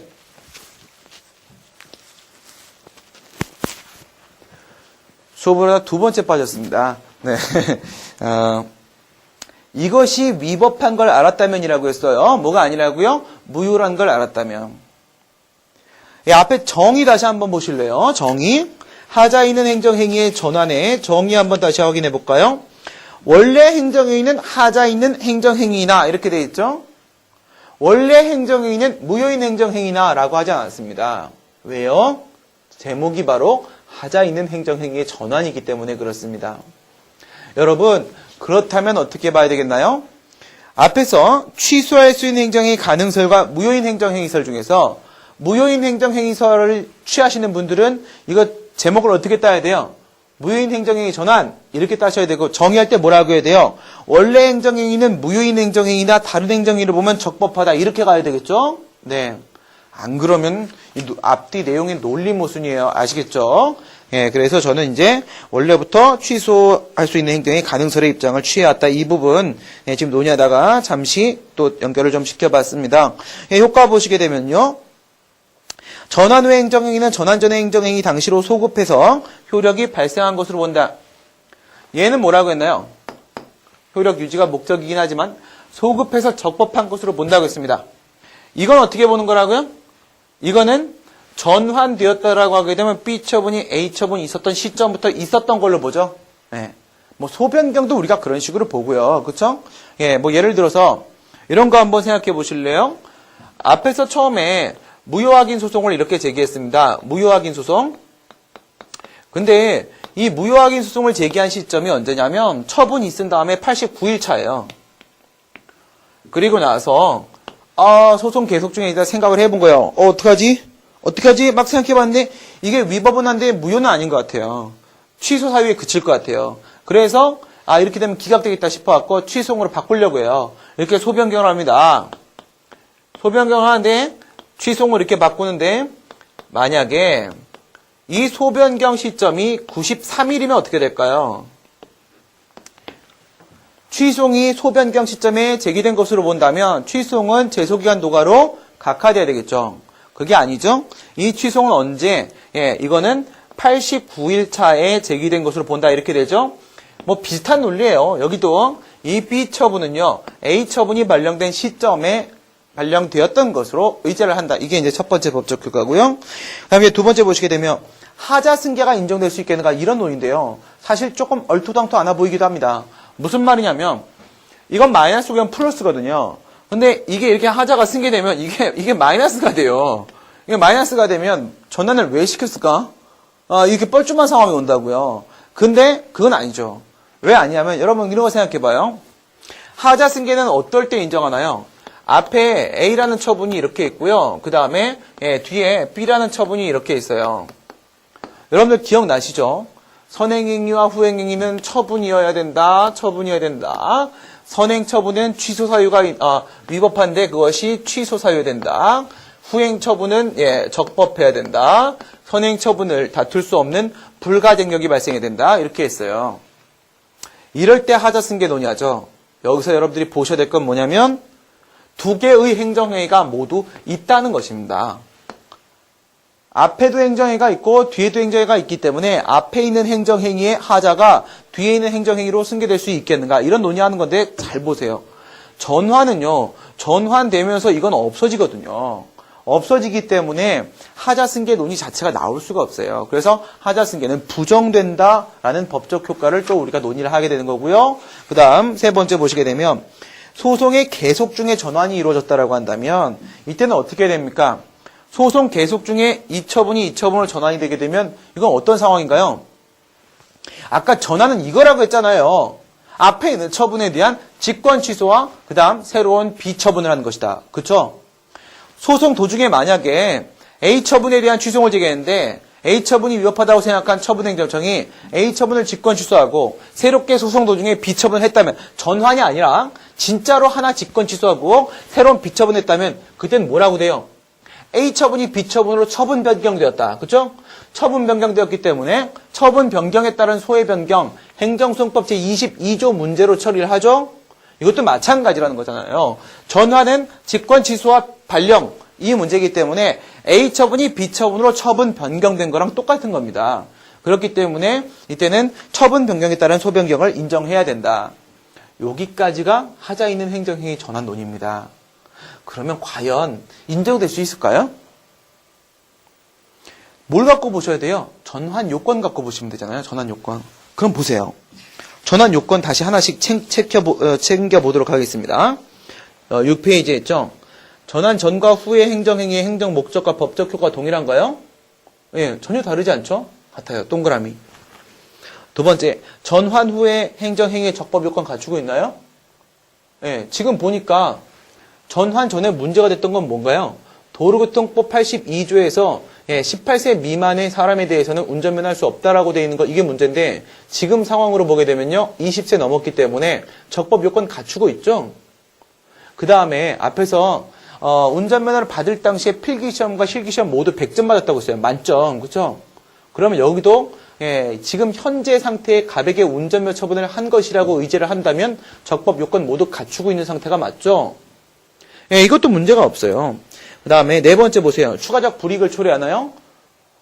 수업을 두 번째 빠졌습니다. 네. 이것이 위법한 걸 알았다면이라고 했어요. 뭐가 아니라고요? 무효란 걸 알았다면. 예, 앞에 정의 다시 한번 보실래요? 정의. 하자 있는 행정행위의 전환에 정의 한번 다시 확인해 볼까요? 원래 행정행위는 하자 있는 행정행위나 이렇게 되어 있죠? 원래 행정행위는 무효인 행정행위나 라고 하지 않았습니다. 왜요? 제목이 바로 하자 있는 행정행위의 전환이기 때문에 그렇습니다. 여러분, 그렇다면 어떻게 봐야 되겠나요? 앞에서 취소할 수 있는 행정행위 가능설과 무효인 행정행위설 중에서 무효인 행정행위설을 취하시는 분들은 이거 제목을 어떻게 따야 돼요? 무효인 행정행위 전환 이렇게 따셔야 되고 정의할 때 뭐라고 해야 돼요? 원래 행정행위는 무효인 행정행위나 다른 행정행위를 보면 적법하다 이렇게 가야 되겠죠? 네. 안 그러면 이 앞뒤 내용이 논리모순이에요. 아시겠죠? 예, 그래서 저는 이제 원래부터 취소할 수 있는 행정의 가능설의 입장을 취해왔다. 이 부분 예, 지금 논의하다가 잠시 또 연결을 좀 시켜봤습니다. 예, 효과 보시게 되면요. 전환 후 행정행위는 전환 전의 행정행위 당시로 소급해서 효력이 발생한 것으로 본다. 얘는 뭐라고 했나요? 효력 유지가 목적이긴 하지만 소급해서 적법한 것으로 본다고 했습니다. 이건 어떻게 보는 거라고요? 이거는 전환되었다라고 하게 되면 B 처분이 A 처분이 있었던 시점부터 있었던 걸로 보죠. 예. 뭐 소변경도 우리가 그런 식으로 보고요. 그쵸? 예, 뭐 예를 들어서 이런 거 한번 생각해 보실래요? 앞에서 처음에 무효확인 소송을 이렇게 제기했습니다. 무효확인 소송. 근데 이 무효확인 소송을 제기한 시점이 언제냐면 처분이 있은 다음에 89일 차예요. 그리고 나서 소송 계속 중에 있다 생각을 해본 거예요. 어떡하지? 막 생각해봤는데 이게 위법은 한데 무효는 아닌 것 같아요. 취소 사유에 그칠 것 같아요. 그래서 이렇게 되면 기각되겠다 싶어갖고 취소송으로 바꾸려고 해요. 이렇게 소변경을 합니다. 소변경을 하는데 취소송을 이렇게 바꾸는데 만약에 이 소변경 시점이 93일이면 어떻게 될까요? 취소송이 소변경 시점에 제기된 것으로 본다면 취소송은 제소기간 도가로 각하돼야 되겠죠. 그게 아니죠. 이 취소송은 언제? 예, 이거는 89일 차에 제기된 것으로 본다 이렇게 되죠. 뭐 비슷한 논리예요. 여기도 이 B 처분은요. A 처분이 발령된 시점에 발령되었던 것으로 의제를 한다. 이게 이제 첫 번째 법적 효과고요. 그다음에 두 번째 보시게 되면 하자 승계가 인정될 수 있겠는가 이런 논인데요. 사실 조금 얼토당토 않아 보이기도 합니다. 무슨 말이냐면 이건 마이너스고 플러스거든요. 근데 이게 이렇게 하자가 승계되면 이게 마이너스가 돼요. 이게 마이너스가 되면 전환을 왜 시켰을까? 이렇게 뻘쭘한 상황이 온다고요. 근데 그건 아니죠. 왜 아니냐면 여러분 이런 거 생각해봐요. 하자 승계는 어떨 때 인정하나요? 앞에 A라는 처분이 이렇게 있고요. 그 다음에 뒤에 B라는 처분이 이렇게 있어요. 여러분들 기억나시죠? 선행행위와 후행행위는 처분이어야 된다. 선행처분은 취소사유가 위법한데 그것이 취소사유가 된다. 후행처분은 적법해야 된다. 선행처분을 다툴 수 없는 불가쟁력이 발생해야 된다. 이렇게 했어요. 이럴 때 하자승계 논의하죠. 여기서 여러분들이 보셔야 될 건 뭐냐면 두 개의 행정행위가 모두 있다는 것입니다. 앞에도 행정행위가 있고 뒤에도 행정행위가 있기 때문에 앞에 있는 행정행위의 하자가 뒤에 있는 행정행위로 승계될 수 있겠는가 이런 논의하는 건데 잘 보세요. 전환은요. 전환되면서 이건 없어지거든요. 없어지기 때문에 하자승계 논의 자체가 나올 수가 없어요. 그래서 하자승계는 부정된다라는 법적 효과를 또 우리가 논의를 하게 되는 거고요. 그 다음 세 번째 보시게 되면 소송의 계속 중에 전환이 이루어졌다라고 한다면 이때는 어떻게 됩니까? 소송 계속 중에 이 처분으로 전환이 되게 되면 이건 어떤 상황인가요? 아까 전환은 이거라고 했잖아요. 앞에 있는 처분에 대한 직권 취소와 그 다음 새로운 B 처분을 하는 것이다. 그쵸? 소송 도중에 만약에 A 처분에 대한 취소를 제기했는데 A 처분이 위법하다고 생각한 처분행정청이 A 처분을 직권 취소하고 새롭게 소송 도중에 B 처분을 했다면 전환이 아니라 진짜로 하나 직권 취소하고 새로운 B 처분을 했다면 그땐 뭐라고 돼요? A 처분이 B 처분으로 처분 변경되었다. 그렇죠? 처분 변경되었기 때문에 처분 변경에 따른 소외 변경 행정소송법 제22조 문제로 처리를 하죠. 이것도 마찬가지라는 거잖아요. 전환은 직권 취소와 발령 이 문제이기 때문에 A 처분이 B 처분으로 처분 변경된 거랑 똑같은 겁니다. 그렇기 때문에 이때는 처분 변경에 따른 소변경을 인정해야 된다. 여기까지가 하자 있는 행정행위 전환론입니다. 그러면 과연 인정될 수 있을까요? 뭘 갖고 보셔야 돼요? 전환 요건 갖고 보시면 되잖아요. 전환 요건. 그럼 보세요. 전환 요건 다시 하나씩 챙겨보도록 하겠습니다. 6페이지에 있죠? 전환 전과 후의 행정행위의 행정 목적과 법적 효과가 동일한가요? 예, 전혀 다르지 않죠? 같아요. 동그라미. 두 번째, 전환 후의 행정행위의 적법 요건 갖추고 있나요? 예, 지금 보니까 전환 전에 문제가 됐던 건 뭔가요? 도로교통법 82조에서 18세 미만의 사람에 대해서는 운전면허할 수 없다라고 되어 있는 거 이게 문제인데 지금 상황으로 보게 되면요. 20세 넘었기 때문에 적법 요건 갖추고 있죠. 그 다음에 앞에서 운전면허를 받을 당시에 필기시험과 실기시험 모두 100점 맞았다고 했어요. 만점. 그렇죠? 그러면 여기도 지금 현재 상태의 가백의 운전면허 처분을 한 것이라고 의제를 한다면 적법 요건 모두 갖추고 있는 상태가 맞죠? 이것도 문제가 없어요. 그 다음에 네 번째 보세요. 추가적 불이익을 초래하나요?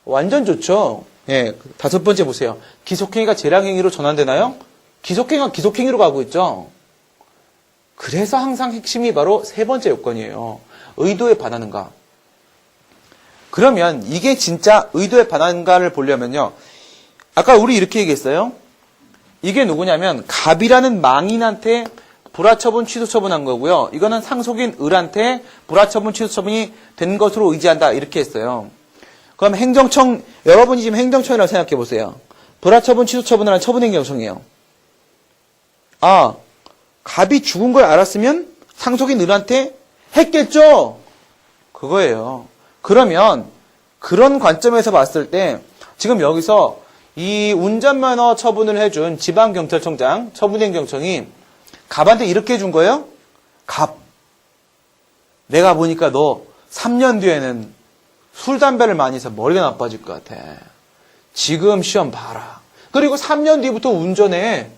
완전 좋죠. 다섯 번째 보세요. 기속행위가 재량행위로 전환되나요? 기속행위가 기속행위로 가고 있죠. 그래서 항상 핵심이 바로 세 번째 요건이에요. 의도에 반하는가. 그러면 이게 진짜 의도에 반하는가를 보려면요. 아까 우리 이렇게 얘기했어요. 이게 누구냐면 갑이라는 망인한테 불화처분 취소처분한 거고요. 이거는 상속인 을한테 불화처분 취소처분이 된 것으로 의지한다. 이렇게 했어요. 그럼 행정청, 여러분이 지금 행정청이라고 생각해 보세요. 불화처분 취소처분을 한 처분행정청이에요. 아, 갑이 죽은 걸 알았으면 상속인 을한테 했겠죠? 그거예요. 그러면 그런 관점에서 봤을 때 지금 여기서 이 운전면허 처분을 해준 지방경찰청장, 처분행정청이 갑한테 이렇게 해준 거예요? 갑, 내가 보니까 너 3년 뒤에는 술, 담배를 많이 해서 머리가 나빠질 것 같아. 지금 시험 봐라. 그리고 3년 뒤부터 운전해.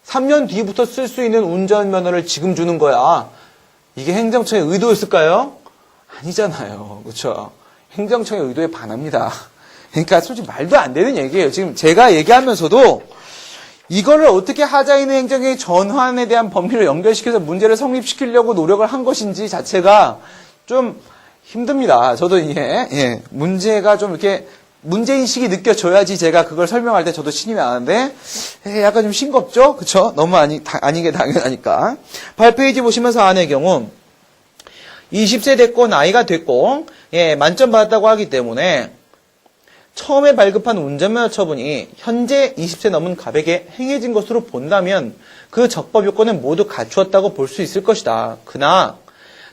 3년 뒤부터 쓸 수 있는 운전면허를 지금 주는 거야. 이게 행정청의 의도였을까요? 아니잖아요. 그렇죠? 행정청의 의도에 반합니다. 그러니까 솔직히 말도 안 되는 얘기예요. 지금 제가 얘기하면서도 이거를 어떻게 하자 있는 행정의 전환에 대한 범위를 연결시켜서 문제를 성립시키려고 노력을 한 것인지 자체가 좀 힘듭니다. 저도 이게 문제가 좀 이렇게 문제인식이 느껴져야지 제가 그걸 설명할 때 저도 신임이 나는데 약간 좀 싱겁죠? 그쵸? 너무 아니게 당연하니까. 8페이지 보시면 사안의 경우 20세 됐고 나이가 됐고 만점 받았다고 하기 때문에 처음에 발급한 운전면허 처분이 현재 20세 넘은 갑에게 행해진 것으로 본다면 그 적법 요건은 모두 갖추었다고 볼 수 있을 것이다. 그러나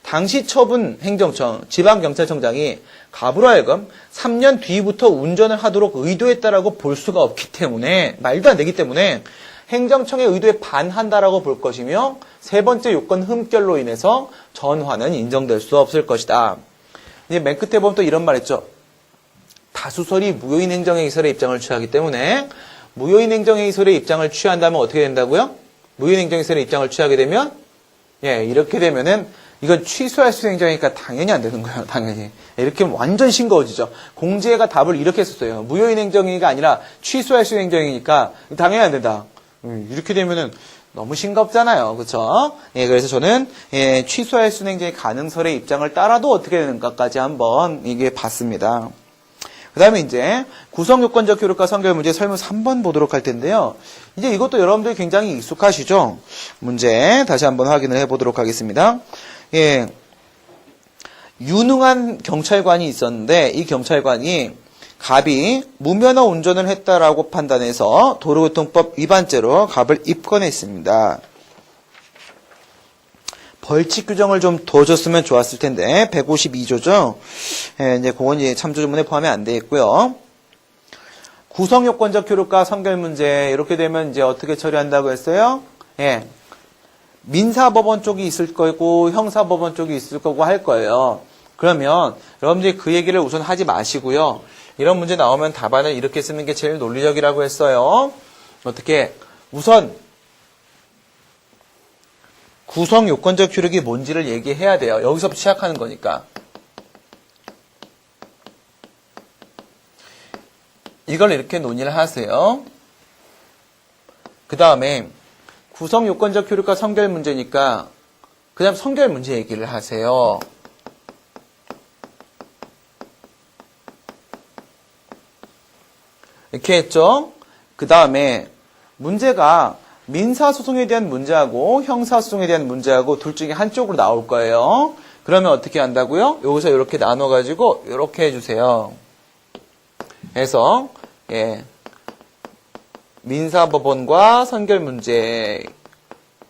당시 처분 행정청, 지방경찰청장이 갑으로 하여금 3년 뒤부터 운전을 하도록 의도했다라고 볼 수가 없기 때문에 말도 안 되기 때문에 행정청의 의도에 반한다라고 볼 것이며 세 번째 요건 흠결로 인해서 전환은 인정될 수 없을 것이다. 이제 맨 끝에 보면 또 이런 말 했죠. 다수설이 무효인 행정행위설의 입장을 취하기 때문에 무효인 행정행위설의 입장을 취한다면 어떻게 된다고요? 무효인 행정행위설의 입장을 취하게 되면 이렇게 되면은 이건 취소할 수 있는 행정이니까 당연히 안 되는 거예요. 당연히. 이렇게 하면 완전 싱거워지죠. 공지회가 답을 이렇게 했었어요. 무효인 행정행위가 아니라 취소할 수 있는 행정이니까 당연히 안 된다. 이렇게 되면은 너무 싱겁잖아요. 그렇죠? 그래서 저는 취소할 수 있는 행정의 가능설의 입장을 따라도 어떻게 되는가까지 한번 이게 봤습니다. 그 다음에 이제 구성요건적 효력과 선결 문제 설문 3번 보도록 할 텐데요. 이제 이것도 여러분들이 굉장히 익숙하시죠? 문제 다시 한번 확인을 해보도록 하겠습니다. 유능한 경찰관이 있었는데 이 경찰관이 갑이 무면허 운전을 했다라고 판단해서 도로교통법 위반죄로 갑을 입건했습니다. 벌칙 규정을 좀 더 줬으면 좋았을 텐데 152조죠. 이제 그건 이제 참조조문에 포함이 안 돼 있고요. 구성요건적 효력과 선결 문제 이렇게 되면 이제 어떻게 처리한다고 했어요? 예. 민사법원 쪽이 있을 거고 형사법원 쪽이 있을 거고 할 거예요. 그러면 여러분들이 그 얘기를 우선 하지 마시고요. 이런 문제 나오면 답안을 이렇게 쓰는 게 제일 논리적이라고 했어요. 어떻게? 우선 구성요건적 효력이 뭔지를 얘기해야 돼요. 여기서부터 시작하는 거니까. 이걸 이렇게 논의를 하세요. 그 다음에 구성요건적 효력과 선결 문제니까 그 다음 선결 문제 얘기를 하세요. 이렇게 했죠. 그 다음에 문제가 민사소송에 대한 문제하고 형사소송에 대한 문제하고 둘 중에 한쪽으로 나올 거예요. 그러면 어떻게 한다고요? 여기서 이렇게 나눠가지고 이렇게 해주세요. 해서 예, 민사법원과 선결 문제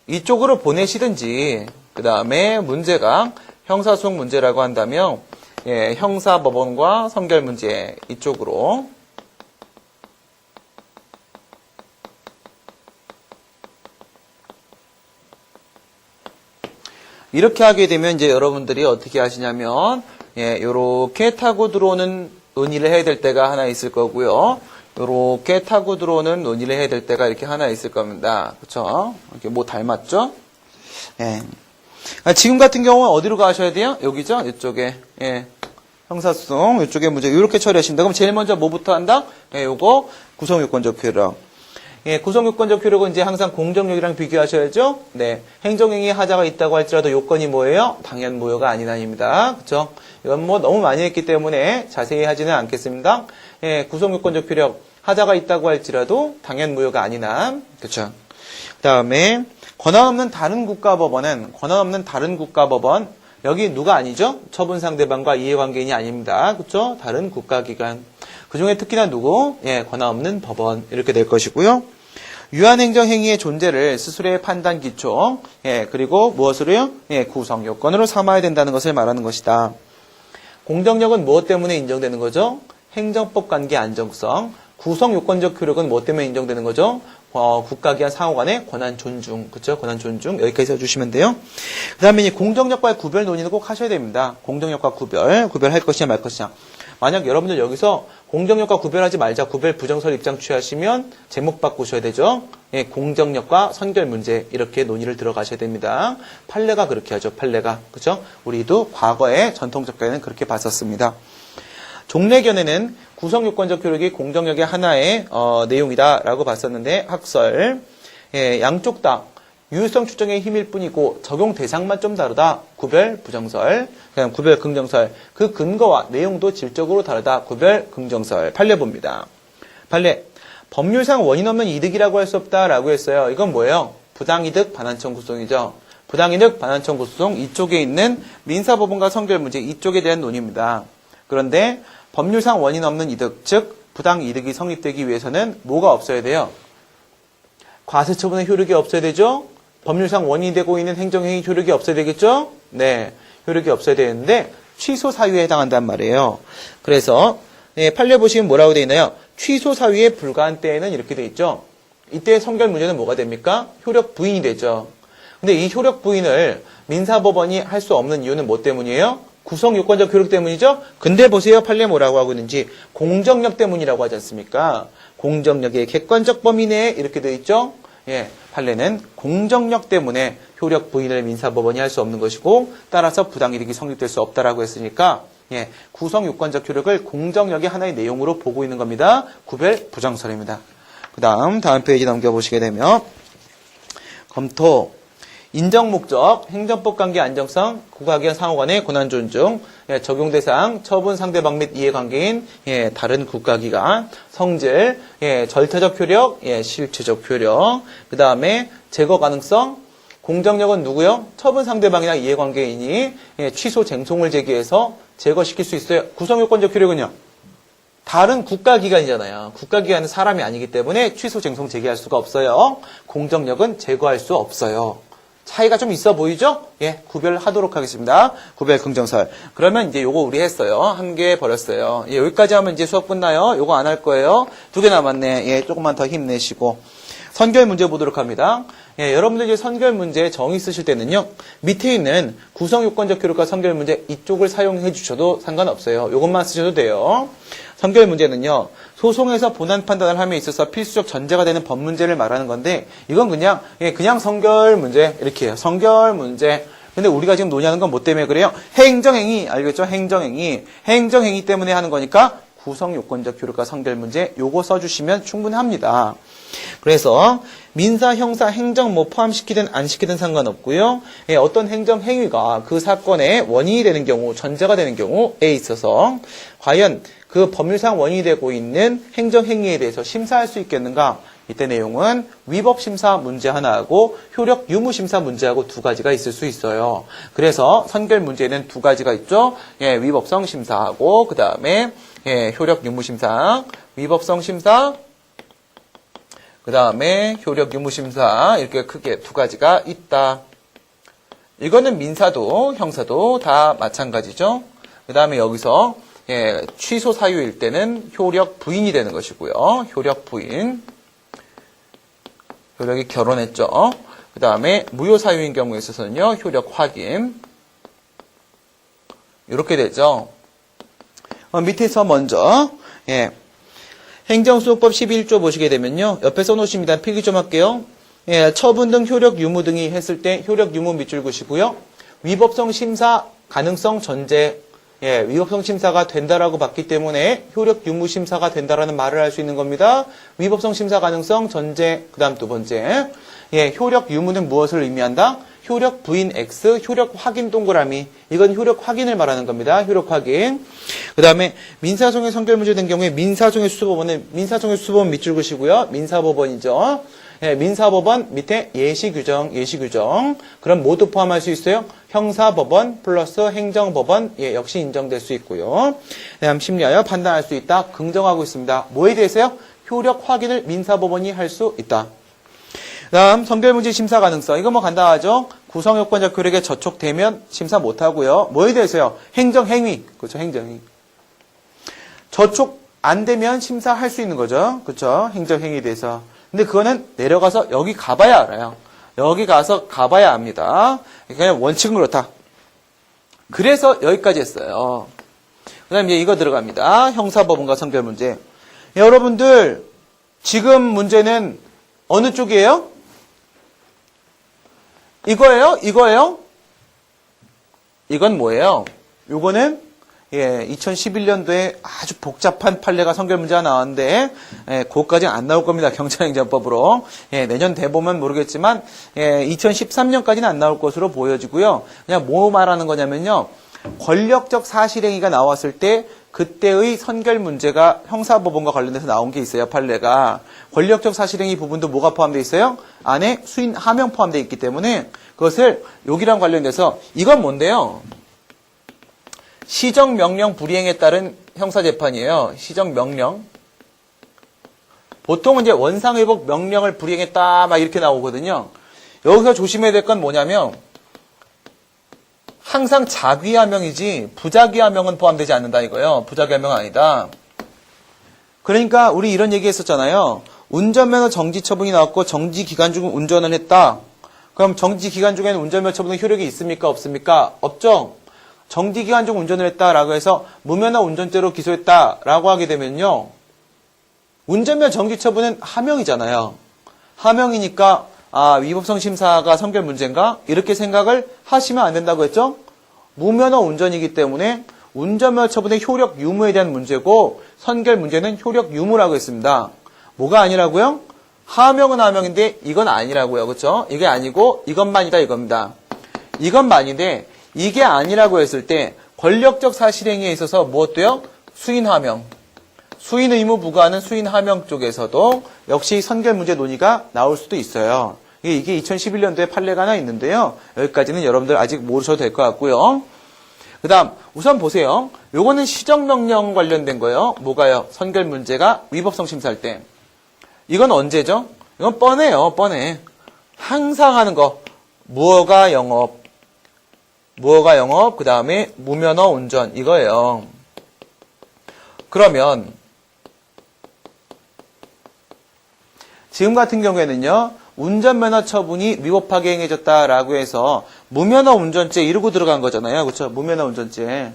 이쪽으로 보내시든지 그 다음에 문제가 형사소송 문제라고 한다면 예, 형사법원과 선결 문제 이쪽으로 이렇게 하게 되면 이제 여러분들이 어떻게 하시냐면 예, 요렇게 타고 들어오는 논의를 해야 될 때가 하나 있을 거고요. 요렇게 타고 들어오는 논의를 해야 될 때가 이렇게 하나 있을 겁니다. 그렇죠? 이렇게 뭐 닮았죠? 예. 지금 같은 경우는 어디로 가셔야 돼요? 여기죠? 이쪽에. 예. 형사소송 이쪽에 문제 이렇게 처리하신다. 그럼 제일 먼저 뭐부터 한다? 예, 요거 구성요건적 효력. 예, 구성요건적 효력은 이제 항상 공정력이랑 비교하셔야죠. 네, 행정행위 하자가 있다고 할지라도 요건이 뭐예요? 당연 무효가 아니다입니다. 그렇죠? 이건 뭐 너무 많이 했기 때문에 자세히 하지는 않겠습니다. 예, 구성요건적 효력 하자가 있다고 할지라도 당연 무효가 아니나 그렇죠? 그다음에 권한 없는 다른 국가법원은 권한 없는 다른 국가법원 여기 누가 아니죠? 처분 상대방과 이해관계인이 아닙니다. 그렇죠? 다른 국가기관. 그 중에 특히나 누구? 예, 권한 없는 법원. 이렇게 될 것이고요. 유한행정행위의 존재를 스스로의 판단 기초, 예, 그리고 무엇으로요? 예, 구성 요건으로 삼아야 된다는 것을 말하는 것이다. 공정력은 무엇 때문에 인정되는 거죠? 행정법 관계 안정성. 구성 요건적 효력은 무엇 때문에 인정되는 거죠? 국가기관 상호 간의 권한 존중. 그쵸? 권한 존중. 여기까지 해주시면 돼요. 그 다음에 공정력과의 구별 논의는 꼭 하셔야 됩니다. 공정력과 구별할 것이냐 말 것이냐. 만약 여러분들 여기서 공정력과 구별하지 말자 구별 부정설 입장 취하시면 제목 바꾸셔야 되죠. 예, 공정력과 선결 문제 이렇게 논의를 들어가셔야 됩니다. 판례가 그렇게 하죠. 판례가. 그죠? 우리도 과거에 전통적과에는 그렇게 봤었습니다. 종래견에는 구성요건적 효력이 공정력의 하나의 내용이다라고 봤었는데 학설 예, 양쪽 다 유효성 추정의 힘일 뿐이고 적용 대상만 좀 다르다. 구별 부정설, 그냥 구별 긍정설. 그 근거와 내용도 질적으로 다르다. 구별 긍정설. 판례 봅니다. 판례. 법률상 원인 없는 이득이라고 할 수 없다라고 했어요. 이건 뭐예요? 부당이득 반환청구소송이죠. 부당이득 반환청구소송 이쪽에 있는 민사법원과 선결 문제 이쪽에 대한 논의입니다. 그런데 법률상 원인 없는 이득, 즉 부당이득이 성립되기 위해서는 뭐가 없어야 돼요? 과세처분의 효력이 없어야 되죠? 법률상 원인이 되고 있는 행정행위 효력이 없어야 되겠죠? 네, 효력이 없어야 되는데 취소 사유에 해당한단 말이에요. 그래서 네, 판례 보시면 뭐라고 되어 있나요? 취소 사유에 불과한 때에는 이렇게 되어 있죠. 이때 선결 문제는 뭐가 됩니까? 효력 부인이 되죠. 근데 이 효력 부인을 민사법원이 할 수 없는 이유는 뭐 때문이에요? 구성요건적 효력 때문이죠? 근데 보세요. 판례 뭐라고 하고 있는지 공정력 때문이라고 하지 않습니까? 공정력의 객관적 범위 내에 이렇게 되어 있죠? 예, 판례는 공정력 때문에 효력 부인을 민사법원이 할 수 없는 것이고 따라서 부당이득이 성립될 수 없다라고 했으니까 예, 구성요건적 효력을 공정력의 하나의 내용으로 보고 있는 겁니다. 구별 부정설입니다. 다음 페이지 넘겨보시게 되면 검토 인정 목적, 행정법 관계 안정성, 국가기관 상호 간의 권한 존중, 예, 적용 대상, 처분 상대방 및 이해관계인, 예, 다른 국가기관, 성질, 예, 절차적 효력, 예, 실체적 효력, 그 다음에 제거 가능성, 공정력은 누구요? 처분 상대방이나 이해관계인이 예, 취소 쟁송을 제기해서 제거시킬 수 있어요. 구성요건적 효력은요? 다른 국가기관이잖아요. 국가기관은 사람이 아니기 때문에 취소 쟁송 제기할 수가 없어요. 공정력은 제거할 수 없어요. 차이가 좀 있어 보이죠? 예, 구별하도록 하겠습니다. 구별 긍정설. 그러면 이제 요거 우리 했어요. 한 개 버렸어요. 예, 여기까지 하면 이제 수업 끝나요. 요거 안 할 거예요. 2개 남았네. 예, 조금만 더 힘내시고. 선결 문제 보도록 합니다. 예, 여러분들 이제 선결 문제 정의 쓰실 때는요, 밑에 있는 구성요건적 효력과 선결 문제 이쪽을 사용해 주셔도 상관없어요. 요것만 쓰셔도 돼요. 선결 문제는요, 소송에서 본안 판단을 함에 있어서 필수적 전제가 되는 법 문제를 말하는 건데, 이건 그냥, 예, 그냥 선결 문제, 이렇게 해요. 선결 문제. 근데 우리가 지금 논의하는 건 뭐 때문에 그래요? 행정행위, 알겠죠? 행정행위. 행정행위 때문에 하는 거니까, 구성요건적 효력과 선결 문제, 요거 써주시면 충분합니다. 그래서 민사, 형사, 행정 뭐 포함시키든 안 시키든 상관없고요. 예, 어떤 행정 행위가 그 사건의 원인이 되는 경우, 전제가 되는 경우에 있어서 과연 그 법률상 원인이 되고 있는 행정 행위에 대해서 심사할 수 있겠는가? 이때 내용은 위법 심사 문제 하나하고 효력 유무 심사 문제하고 두 가지가 있을 수 있어요. 그래서 선결 문제는 두 가지가 있죠. 예, 위법성 심사하고 그 다음에 예, 효력 유무 심사, 위법성 심사. 그 다음에 효력 유무심사 이렇게 크게 두 가지가 있다. 이거는 민사도 형사도 다 마찬가지죠. 그 다음에 여기서 예, 취소 사유일 때는 효력 부인이 되는 것이고요. 효력 부인. 효력이 결혼했죠. 그 다음에 무효 사유인 경우에 있어서는요. 효력 확인. 이렇게 되죠. 밑에서 먼저 예. 행정소송법 11조 보시게 되면요. 옆에 써놓으십니다. 필기 좀 할게요. 예, 처분 등 효력 유무 등이 했을 때 효력 유무 밑줄 그시고요. 위법성 심사 가능성 전제. 예, 위법성 심사가 된다라고 봤기 때문에 효력 유무 심사가 된다라는 말을 할 수 있는 겁니다. 위법성 심사 가능성 전제. 그다음 두 번째. 예, 효력 유무는 무엇을 의미한다? 효력 부인 X, 효력 확인 동그라미. 이건 효력 확인을 말하는 겁니다. 효력 확인. 그 다음에 민사소송의 선결 문제 된 경우에 민사소송의 수법원은 민사소송의 수법원 밑줄 그시고요. 민사법원이죠. 예, 민사법원 밑에 예시규정. 그럼 모두 포함할 수 있어요. 형사법원 플러스 행정법원. 예, 역시 인정될 수 있고요. 다음 심리하여 판단할 수 있다. 긍정하고 있습니다. 뭐에 대해서요? 효력 확인을 민사법원이 할 수 있다. 다음 선결문제 심사 가능성. 이거 뭐 간단하죠. 구성요건적 효력에 저촉되면 심사 못하고요. 뭐에 대해서요? 행정행위. 그렇죠. 행정행위. 저촉 안 되면 심사할 수 있는 거죠. 그렇죠. 행정행위에 대해서. 근데 그거는 내려가서 여기 가봐야 알아요. 여기 가서 가봐야 압니다. 그냥 원칙은 그렇다. 그래서 여기까지 했어요. 그 다음에 이거 들어갑니다. 형사법원과 선결문제. 여러분들 지금 문제는 어느 쪽이에요? 이거예요? 이건 뭐예요? 요거는 예, 2011년도에 아주 복잡한 판례가 선결 문제가 나왔는데 예, 그것까지는 안 나올 겁니다. 경찰행정법으로. 예, 내년 돼보면 모르겠지만 예, 2013년까지는 안 나올 것으로 보여지고요. 그냥 뭐 말하는 거냐면요. 권력적 사실행위가 나왔을 때 그때의 선결 문제가 형사법원과 관련돼서 나온 게 있어요. 판례가. 권력적 사실행위 부분도 뭐가 포함되어 있어요? 안에 수인 하명 포함되어 있기 때문에 그것을 여기랑 관련돼서 이건 뭔데요? 시정명령 불이행에 따른 형사재판이에요. 시정명령. 보통은 이제 원상회복 명령을 불이행했다 막 이렇게 나오거든요. 여기서 조심해야 될 건 뭐냐면 항상 자귀하명이지 부자귀하명은 포함되지 않는다 이거예요. 부자귀하명은 아니다. 그러니까 우리 이런 얘기 했었잖아요. 운전면허 정지 처분이 나왔고 정지 기간 중 운전을 했다. 그럼 정지 기간 중에는 운전면허 처분의 효력이 있습니까? 없습니까? 없죠. 정지 기간 중 운전을 했다라고 해서 무면허 운전죄로 기소했다라고 하게 되면요. 운전면허 정지 처분은 하명이잖아요. 하명이니까 위법성 심사가 선결 문제인가? 이렇게 생각을 하시면 안 된다고 했죠? 무면허 운전이기 때문에 운전면허 처분의 효력 유무에 대한 문제고 선결 문제는 효력 유무라고 했습니다. 뭐가 아니라고요? 하명은 하명인데 이건 아니라고요. 그렇죠? 이게 아니고 이것만이다 이겁니다. 이것만인데 이게 아니라고 했을 때 권력적 사실행위에 있어서 무엇도요? 수인하명. 수인 의무 부과하는 수인 하명 쪽에서도 역시 선결 문제 논의가 나올 수도 있어요. 이게 2011년도에 판례가 하나 있는데요. 여기까지는 여러분들 아직 모르셔도 될 것 같고요. 그 다음, 우선 보세요. 요거는 시정명령 관련된 거예요. 뭐가요? 선결 문제가 위법성 심사할 때. 이건 언제죠? 이건 뻔해요, 뻔해. 항상 하는 거. 무허가 영업, 그 다음에 무면허 운전, 이거예요. 그러면, 지금 같은 경우에는요, 운전면허 처분이 위법하게 행해졌다라고 해서 무면허 운전죄 이러고 들어간 거잖아요. 그렇죠? 무면허 운전죄.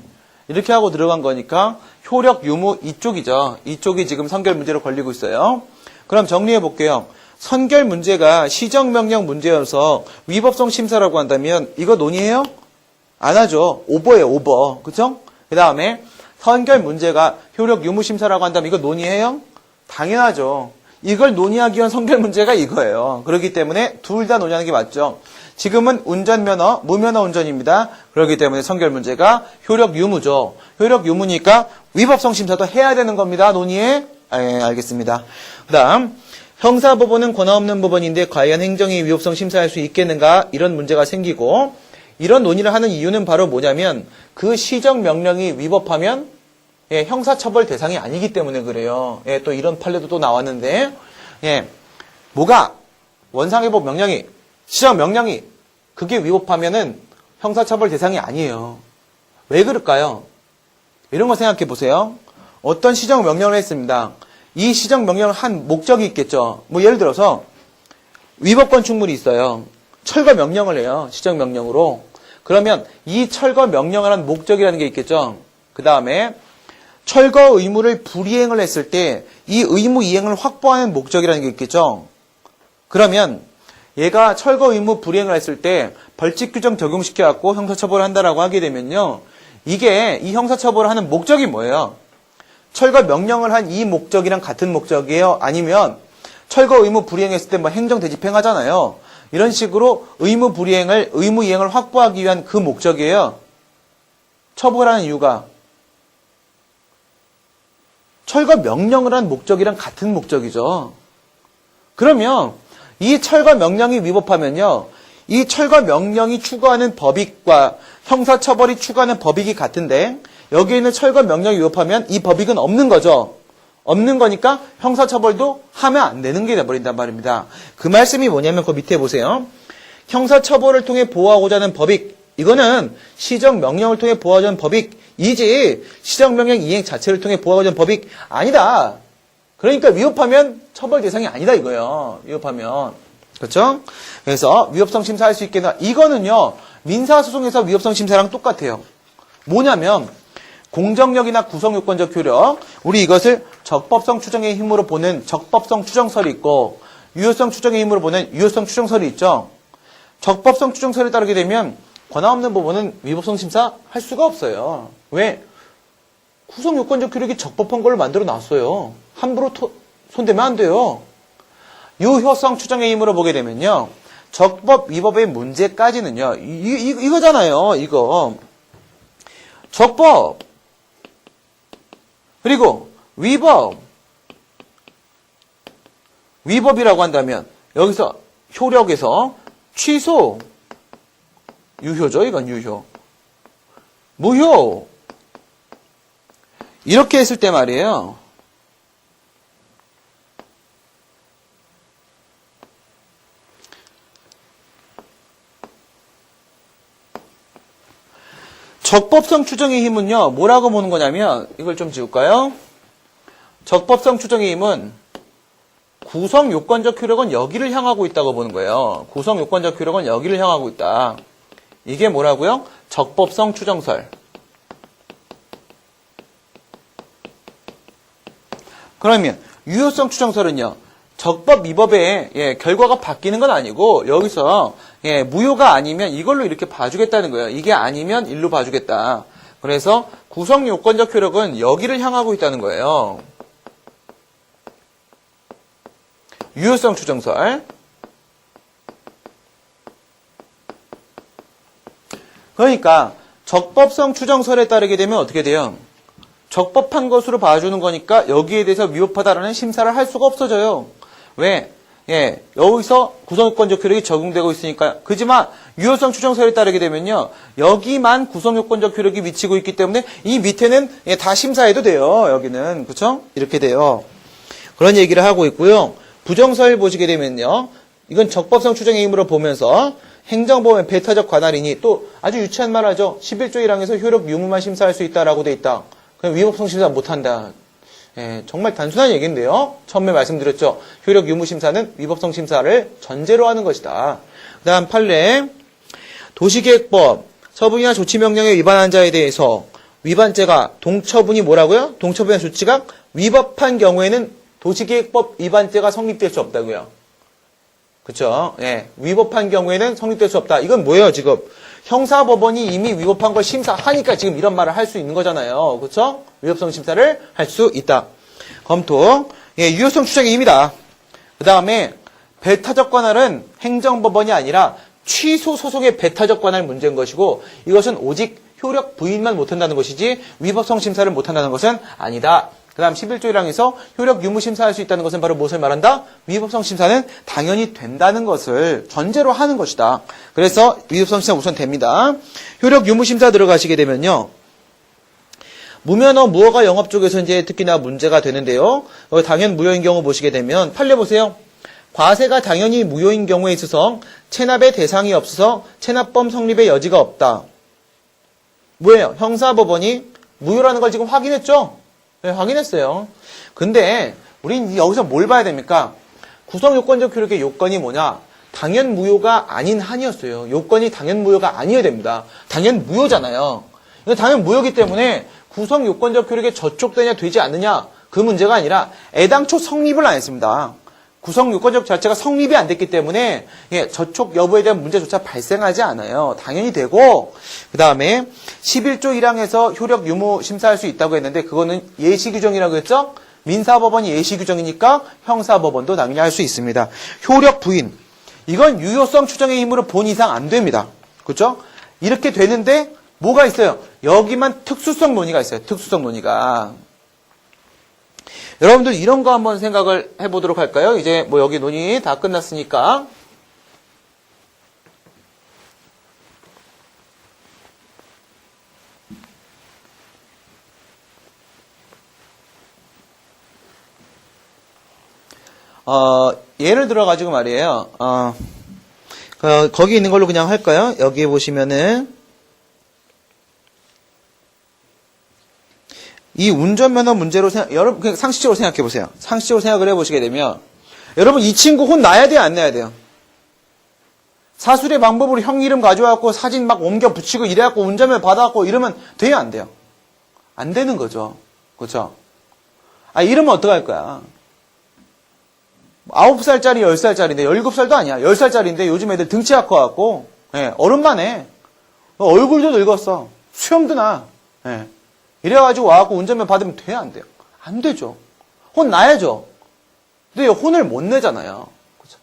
이렇게 하고 들어간 거니까 효력 유무 이쪽이죠. 이쪽이 지금 선결 문제로 걸리고 있어요. 그럼 정리해 볼게요. 선결 문제가 시정명령 문제여서 위법성 심사라고 한다면 이거 논의해요? 안 하죠. 오버예요, 오버. 그쵸? 그 다음에 선결 문제가 효력 유무 심사라고 한다면 이거 논의해요? 당연하죠. 이걸 논의하기 위한 선결 문제가 이거예요. 그렇기 때문에 둘 다 논의하는 게 맞죠. 지금은 운전면허, 무면허 운전입니다. 그렇기 때문에 선결 문제가 효력 유무죠. 효력 유무니까 위법성 심사도 해야 되는 겁니다. 논의해? 알겠습니다. 그 다음 형사법원은 권한 없는 법원인데 과연 행정이 위법성 심사할 수 있겠는가? 이런 문제가 생기고 이런 논의를 하는 이유는 바로 뭐냐면 그 시정명령이 위법하면 형사처벌 대상이 아니기 때문에 그래요. 또 이런 판례도 또 나왔는데 뭐가 원상회복 명령이 시정명령이 그게 위법하면은 형사처벌 대상이 아니에요. 왜 그럴까요? 이런 거 생각해 보세요. 어떤 시정명령을 했습니다. 이 시정명령을 한 목적이 있겠죠. 뭐 예를 들어서 위법권 충분이 있어요. 철거 명령을 해요. 시정명령으로. 그러면 이 철거 명령을 한 목적이라는 게 있겠죠. 그 다음에 철거 의무를 불이행을 했을 때 이 의무 이행을 확보하는 목적이라는 게 있겠죠. 그러면 얘가 철거 의무 불이행을 했을 때 벌칙 규정 적용시켜갖고 형사처벌을 한다라고 하게 되면요. 이게 이 형사처벌을 하는 목적이 뭐예요? 철거 명령을 한 이 목적이랑 같은 목적이에요? 아니면 철거 의무 불이행했을 때 뭐 행정 대집행하잖아요. 이런 식으로 의무 이행을 확보하기 위한 그 목적이에요. 처벌하는 이유가 철거 명령을 한 목적이랑 같은 목적이죠. 그러면 이 철거 명령이 위법하면요. 이 철거 명령이 추구하는 법익과 형사처벌이 추구하는 법익이 같은데 여기에 있는 철거 명령이 위법하면 이 법익은 없는 거죠. 없는 거니까 형사처벌도 하면 안 되는 게 돼버린단 말입니다. 그 말씀이 뭐냐면 그 밑에 보세요. 형사처벌을 통해 보호하고자 하는 법익, 이거는 시정명령을 통해 보호하고자 하는 법익이지 시정명령 이행 자체를 통해 보호하고자 하는 법익 아니다. 그러니까 위법하면 처벌 대상이 아니다 이거예요. 위법하면. 그렇죠? 그래서 위법성 심사할 수 있겠나? 이거는요. 민사소송에서 위법성 심사랑 똑같아요. 뭐냐면 공정력이나 구성요건적 효력, 우리 이것을 적법성 추정의 힘으로 보는 적법성 추정설이 있고 유효성 추정의 힘으로 보는 유효성 추정설이 있죠. 적법성 추정설에 따르게 되면 권한 없는 법원은 위법성 심사 할 수가 없어요. 왜? 구성요건적 효력이 적법한 걸 만들어 놨어요. 함부로 손대면 안 돼요. 유효성 추정의 힘으로 보게 되면요. 적법, 위법의 문제까지는요. 이거잖아요. 이거. 적법. 그리고 위법. 위법이라고 한다면 여기서 효력에서 취소. 유효죠. 이건 유효. 무효. 이렇게 했을 때 말이에요. 적법성 추정의 힘은요. 뭐라고 보는 거냐면 이걸 좀 지울까요? 적법성 추정의 힘은 구성 요건적 효력은 여기를 향하고 있다고 보는 거예요. 구성 요건적 효력은 여기를 향하고 있다. 이게 뭐라고요? 적법성 추정설. 그러면 유효성 추정설은요. 적법 위법의 결과가 바뀌는 건 아니고 여기서 무효가 아니면 이걸로 이렇게 봐주겠다는 거예요. 이게 아니면 일로 봐주겠다. 그래서 구성 요건적 효력은 여기를 향하고 있다는 거예요. 유효성 추정설. 그러니까 적법성 추정설에 따르게 되면 어떻게 돼요? 적법한 것으로 봐주는 거니까 여기에 대해서 위법하다라는 심사를 할 수가 없어져요. 왜? 예, 여기서 구성요건적 효력이 적용되고 있으니까. 그지만 유효성 추정서에 따르게 되면요, 여기만 구성요건적 효력이 미치고 있기 때문에 이 밑에는 예, 다 심사해도 돼요. 여기는 그렇죠? 이렇게 돼요. 그런 얘기를 하고 있고요. 부정서를 보시게 되면요, 이건 적법성 추정의 힘으로 보면서 행정법의 배타적 관할이니 또 아주 유치한 말 하죠. 11조 1항에서 효력 유무만 심사할 수 있다라고 돼 있다. 그럼 위법성 심사 못한다. 예, 정말 단순한 얘기인데요. 처음에 말씀드렸죠. 효력 유무 심사는 위법성 심사를 전제로 하는 것이다. 그 다음 판례. 도시계획법 처분이나 조치명령에 위반한 자에 대해서 위반죄가 동처분이 뭐라고요? 동처분이나 조치가 위법한 경우에는 도시계획법 위반죄가 성립될 수 없다고요. 그쵸? 예, 위법한 경우에는 성립될 수 없다. 이건 뭐예요, 지금? 형사법원이 이미 위법한 걸 심사하니까 지금 이런 말을 할 수 있는 거잖아요. 그쵸? 위법성 심사를 할 수 있다. 검토. 예, 유효성 추정의 힘이다. 그 다음에 배타적 관할은 행정법원이 아니라 취소 소송의 배타적 관할 문제인 것이고 이것은 오직 효력 부인만 못한다는 것이지 위법성 심사를 못한다는 것은 아니다. 그 다음 11조 1항에서 효력 유무 심사할 수 있다는 것은 바로 무엇을 말한다? 위법성 심사는 당연히 된다는 것을 전제로 하는 것이다. 그래서 위법성 심사 우선 됩니다. 효력 유무 심사 들어가시게 되면요. 무면허 무허가 영업 쪽에서 이제 특히나 문제가 되는데요. 당연 무효인 경우 보시게 되면 판례 보세요. 과세가 당연히 무효인 경우에 있어서 체납의 대상이 없어서 체납범 성립의 여지가 없다. 뭐예요? 형사법원이 무효라는 걸 지금 확인했죠? 네, 확인했어요. 근데 우린 여기서 뭘 봐야 됩니까? 구성요건적 효력의 요건이 뭐냐? 당연 무효가 아닌 한이었어요. 요건이 당연 무효가 아니어야 됩니다. 당연 무효잖아요. 당연 무효이기 때문에 구성요건적 효력에 저촉되냐 되지 않느냐 그 문제가 아니라 애당초 성립을 안 했습니다. 구성요건적 자체가 성립이 안 됐기 때문에 예, 저촉 여부에 대한 문제조차 발생하지 않아요. 당연히 되고 그 다음에 11조 1항에서 효력 유무 심사할 수 있다고 했는데 그거는 예시규정이라고 했죠? 민사법원이 예시규정이니까 형사법원도 당연히 할 수 있습니다. 효력 부인. 이건 유효성 추정의 힘으로 본 이상 안 됩니다. 그렇죠? 이렇게 되는데 뭐가 있어요? 여기만 특수성 논의가 있어요. 특수성 논의가. 여러분들 이런 거 한번 생각을 해보도록 할까요? 이제 뭐 여기 논의 다 끝났으니까. 예를 들어가지고 말이에요. 거기 있는 걸로 그냥 할까요? 여기에 보시면은 이 운전면허 문제로 여러분 그냥 상식적으로 생각해 보세요. 상식적으로 생각을 해보시게 되면 여러분 이 친구 혼나야 돼요, 안 나야 돼요? 사술의 방법으로 형 이름 가져와갖고 사진 막 옮겨 붙이고 이래갖고 운전면허 받아갖고 이러면 돼요, 안 돼요? 안 되는 거죠, 그렇죠? 이러면 어떡할 거야? 9살짜리 10살짜리인데 17살도 아니야. 10살짜리인데 요즘 애들 등치 커갖고 예, 어른만 해. 얼굴도 늙었어. 수염도 나. 예. 이래가지고 와갖고 운전면허 받으면 돼요, 안 돼요? 안 되죠. 혼 나야죠. 근데 혼을 못 내잖아요. 그렇죠?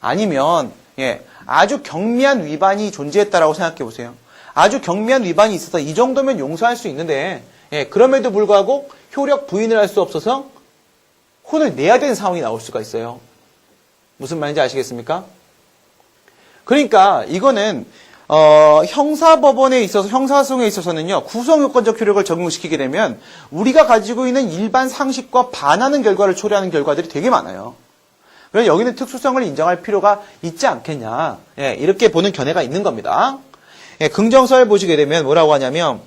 아니면 예, 아주 경미한 위반이 존재했다라고 생각해 보세요. 아주 경미한 위반이 있어서 이 정도면 용서할 수 있는데 예, 그럼에도 불구하고 효력 부인을 할 수 없어서 혼을 내야 되는 상황이 나올 수가 있어요. 무슨 말인지 아시겠습니까? 그러니까 이거는 형사법원에 있어서 형사소송에 있어서는요. 구성요건적 효력을 적용시키게 되면 우리가 가지고 있는 일반 상식과 반하는 결과를 초래하는 결과들이 되게 많아요. 그래서 여기는 특수성을 인정할 필요가 있지 않겠냐. 예, 이렇게 보는 견해가 있는 겁니다. 예, 긍정서를 보시게 되면 뭐라고 하냐면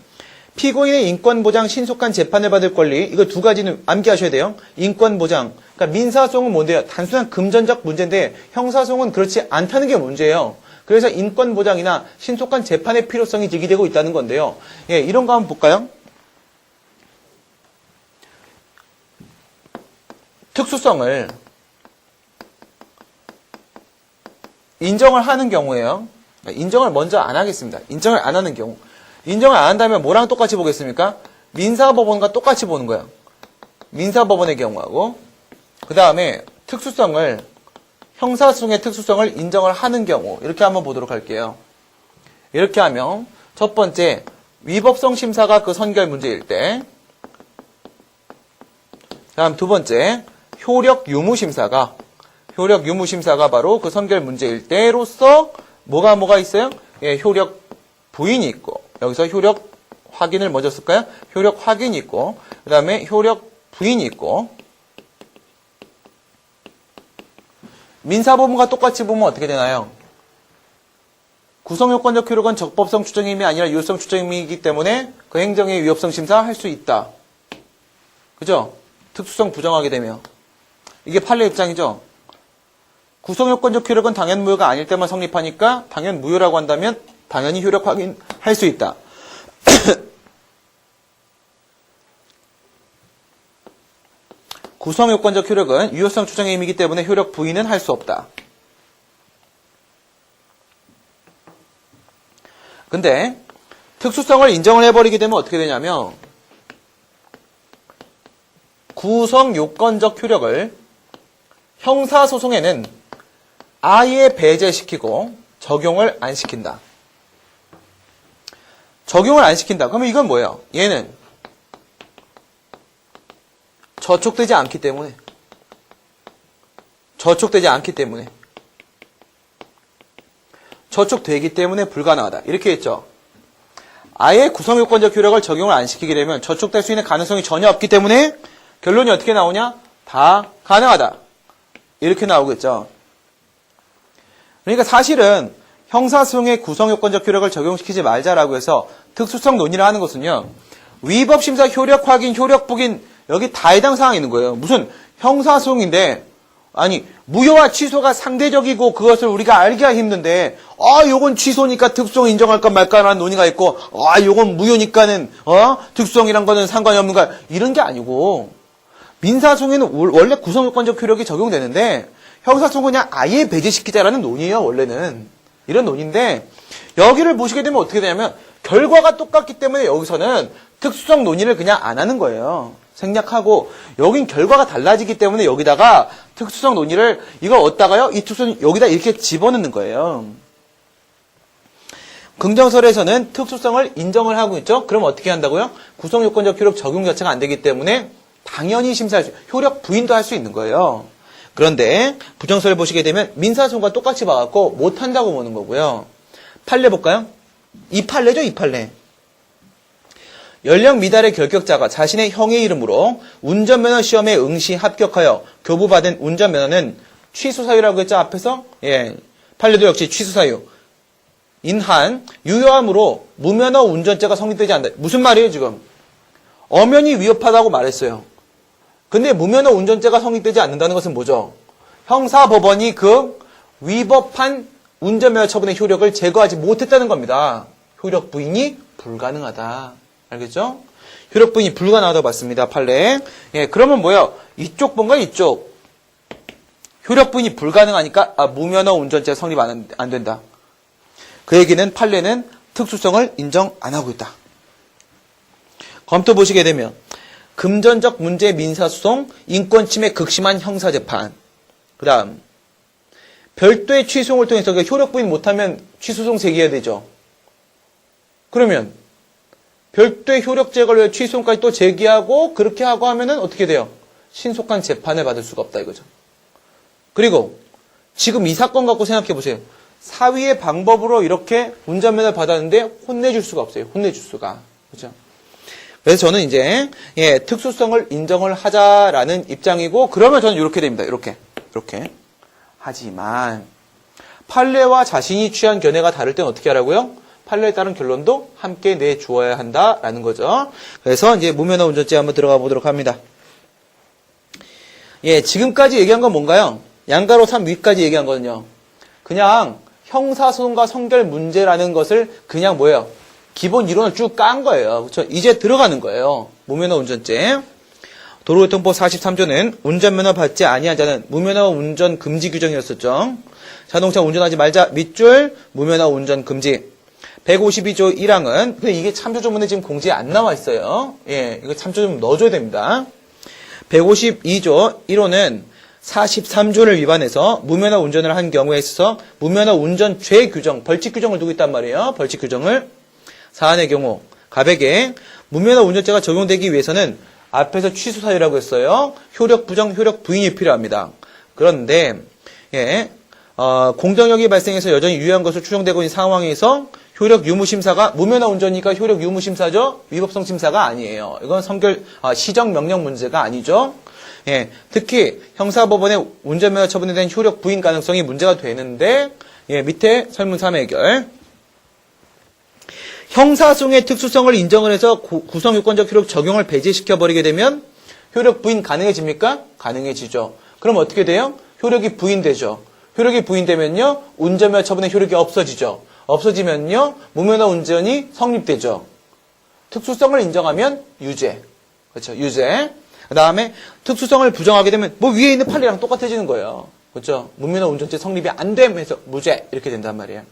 피고인의 인권보장 신속한 재판을 받을 권리, 이거 두 가지는 암기하셔야 돼요. 인권보장. 그러니까 민사소송은 뭔데요? 단순한 금전적 문제인데 형사소송은 그렇지 않다는 게 문제예요. 그래서 인권보장이나 신속한 재판의 필요성이 제기되고 있다는 건데요. 예, 이런 거 한번 볼까요? 특수성을 인정을 하는 경우에요. 인정을 먼저 안 하겠습니다. 인정을 안 하는 경우. 인정을 안 한다면 뭐랑 똑같이 보겠습니까? 민사법원과 똑같이 보는 거예요. 민사법원의 경우하고. 그 다음에 특수성을, 형사소송의 특수성을 인정을 하는 경우. 이렇게 한번 보도록 할게요. 이렇게 하면 첫 번째, 위법성 심사가 그 선결 문제일 때. 다음 두 번째, 효력 유무 심사가 효력 유무심사가 바로 그 선결 문제일 때로서 뭐가 있어요? 예, 효력 부인이 있고 여기서 효력 확인을 먼저 쓸까요? 효력 확인이 있고 그 다음에 효력 부인이 있고 민사법원과 똑같이 보면 어떻게 되나요? 구성요건적 효력은 적법성 추정의 힘이 아니라 유효성 추정의 힘이기 때문에 그 행정의 위협성 심사 할 수 있다. 그죠? 특수성 부정하게 되면. 이게 판례 입장이죠. 구성요건적 효력은 당연 무효가 아닐 때만 성립하니까 당연 무효라고 한다면 당연히 효력 확인할 수 있다. 구성요건적 효력은 유효성 추정의 힘이기 때문에 효력 부인은 할 수 없다. 근데 특수성을 인정을 해버리게 되면 어떻게 되냐면 구성요건적 효력을 형사소송에는 아예 배제시키고 적용을 안 시킨다. 적용을 안 시킨다. 그러면 이건 뭐예요? 얘는 저촉되지 않기 때문에 저촉되기 때문에 불가능하다. 이렇게 했죠. 아예 구성요건적 효력을 적용을 안 시키게 되면 저촉될 수 있는 가능성이 전혀 없기 때문에 결론이 어떻게 나오냐? 다 가능하다. 이렇게 나오겠죠. 그러니까 사실은 형사소송에 구성요건적 효력을 적용시키지 말자라고 해서 특수성 논의를 하는 것은요. 위법심사 효력 확인, 효력 부인 여기 다 해당 사항이 있는 거예요. 무슨 형사소송인데 아니 무효와 취소가 상대적이고 그것을 우리가 알기가 힘든데 요건 취소니까 특수성 인정할까 말까라는 논의가 있고 요건 무효니까는 특수성이란 거는 상관이 없는 거야. 이런 게 아니고 민사소송에는 원래 구성요건적 효력이 적용되는데 형사소송은 그냥 아예 배제시키자라는 논의예요. 원래는 이런 논의인데 여기를 보시게 되면 어떻게 되냐면 결과가 똑같기 때문에 여기서는 특수성 논의를 그냥 안 하는 거예요. 생략하고 여긴 결과가 달라지기 때문에 여기다가 특수성 논의를 이걸 얻다가요. 이 특수성 여기다 이렇게 집어넣는 거예요. 긍정설에서는 특수성을 인정을 하고 있죠. 그럼 어떻게 한다고요? 구성요건적 효력 적용 자체가 안 되기 때문에 당연히 심사할 수 효력 부인도 할 수 있는 거예요. 그런데 부정설을 보시게 되면 민사소송과 똑같이 봐갖고 못한다고 보는 거고요. 판례 볼까요? 이 판례죠. 이 판례. 연령 미달의 결격자가 자신의 형의 이름으로 운전면허 시험에 응시 합격하여 교부받은 운전면허는 취소사유라고 했죠. 앞에서 판례도 역시 취소사유 인한 유효함으로 무면허 운전죄가 성립되지 않는다. 무슨 말이에요 지금? 엄연히 위협하다고 말했어요. 근데 무면허 운전죄가 성립되지 않는다는 것은 뭐죠? 형사법원이 그 위법한 운전면허 처분의 효력을 제거하지 못했다는 겁니다. 효력 부인이 불가능하다. 알겠죠? 효력 부인이 불가능하다고 봤습니다. 판례. 그러면 뭐예요? 이쪽 본가 이쪽. 효력 부인이 불가능하니까 무면허 운전죄 성립 안 된다. 그 얘기는 판례는 특수성을 인정 안 하고 있다. 검토 보시게 되면 금전적 문제 민사소송, 인권침해 극심한 형사재판. 그 다음 별도의 취소를 통해서 효력 부인 못하면 취소송 제기해야 되죠. 그러면 별도의 효력 제거를 위해 취소까지 또 제기하고 그렇게 하고 하면은 어떻게 돼요? 신속한 재판을 받을 수가 없다 이거죠. 그리고 지금 이 사건 갖고 생각해 보세요. 사위의 방법으로 이렇게 운전면허를 받았는데 혼내줄 수가 없어요. 혼내줄 수가. 그렇죠? 그래서 저는 이제 특수성을 인정을 하자라는 입장이고 그러면 저는 이렇게 됩니다. 이렇게. 하지만 판례와 자신이 취한 견해가 다를 때는 어떻게 하라고요? 판례에 따른 결론도 함께 내주어야 한다라는 거죠. 그래서 이제 무면허 운전죄 한번 들어가 보도록 합니다. 지금까지 얘기한 건 뭔가요? 양가로 3 위까지 얘기한 거는요. 그냥 형사소송과 성결 문제라는 것을 그냥 뭐예요? 기본 이론을 쭉 깐 거예요. 그렇죠? 이제 들어가는 거예요. 무면허 운전죄. 도로교통법 43조는 운전면허 받지 아니한 자는 무면허 운전 금지 규정이었었죠. 자동차 운전하지 말자 밑줄 무면허 운전 금지. 152조 1항은 근데 이게 참조조문에 지금 공지에 안 나와 있어요. 이거 참조 좀 넣어줘야 됩니다. 152조 1호는 43조를 위반해서 무면허 운전을 한 경우에 있어서 무면허 운전죄 규정, 벌칙 규정을 두고 있단 말이에요. 벌칙 규정을. 사안의 경우 가백에 무면허 운전죄가 적용되기 위해서는 앞에서 취소 사유라고 했어요. 효력 부정, 효력 부인이 필요합니다. 그런데 예, 공정력이 발생해서 여전히 유효한 것으로 추정되고 있는 상황에서 효력 유무 심사가 무면허 운전이니까 효력 유무 심사죠. 위법성 심사가 아니에요. 이건 시정 명령 문제가 아니죠. 예, 특히 형사법원의 운전면허 처분에 대한 효력 부인 가능성이 문제가 되는데 예, 밑에 설문 3 해결. 형사소송의 특수성을 인정을 해서 구성요건적 효력 적용을 배제시켜 버리게 되면 효력 부인 가능해집니까? 가능해지죠. 그럼 어떻게 돼요? 효력이 부인되죠. 효력이 부인되면요, 운전면허 처분의 효력이 없어지죠. 없어지면요, 무면허 운전이 성립되죠. 특수성을 인정하면 유죄. 그렇죠. 유죄. 그 다음에 특수성을 부정하게 되면 뭐 위에 있는 판례랑 똑같아지는 거예요. 그렇죠. 무면허 운전죄 성립이 안 되면서 무죄 이렇게 된단 말이에요.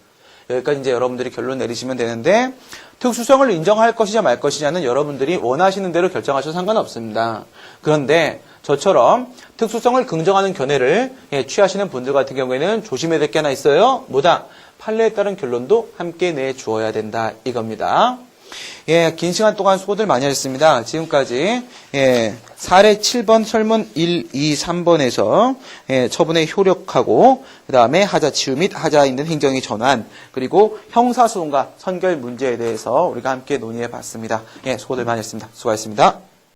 여기까지 이제 여러분들이 결론 내리시면 되는데 특수성을 인정할 것이냐 말 것이냐는 여러분들이 원하시는 대로 결정하셔도 상관없습니다. 그런데 저처럼 특수성을 긍정하는 견해를 취하시는 분들 같은 경우에는 조심해야 될 게 하나 있어요. 뭐다? 판례에 따른 결론도 함께 내주어야 된다 이겁니다. 예, 긴 시간 동안 수고들 많이 하셨습니다. 지금까지 사례 7번 설문 1, 2, 3번에서 처분의 효력하고 그 다음에 하자 치유 및 하자 있는 행정의 전환 그리고 형사소송과 선결 문제에 대해서 우리가 함께 논의해 봤습니다. 예, 수고들 많이 했습니다. 수고하셨습니다.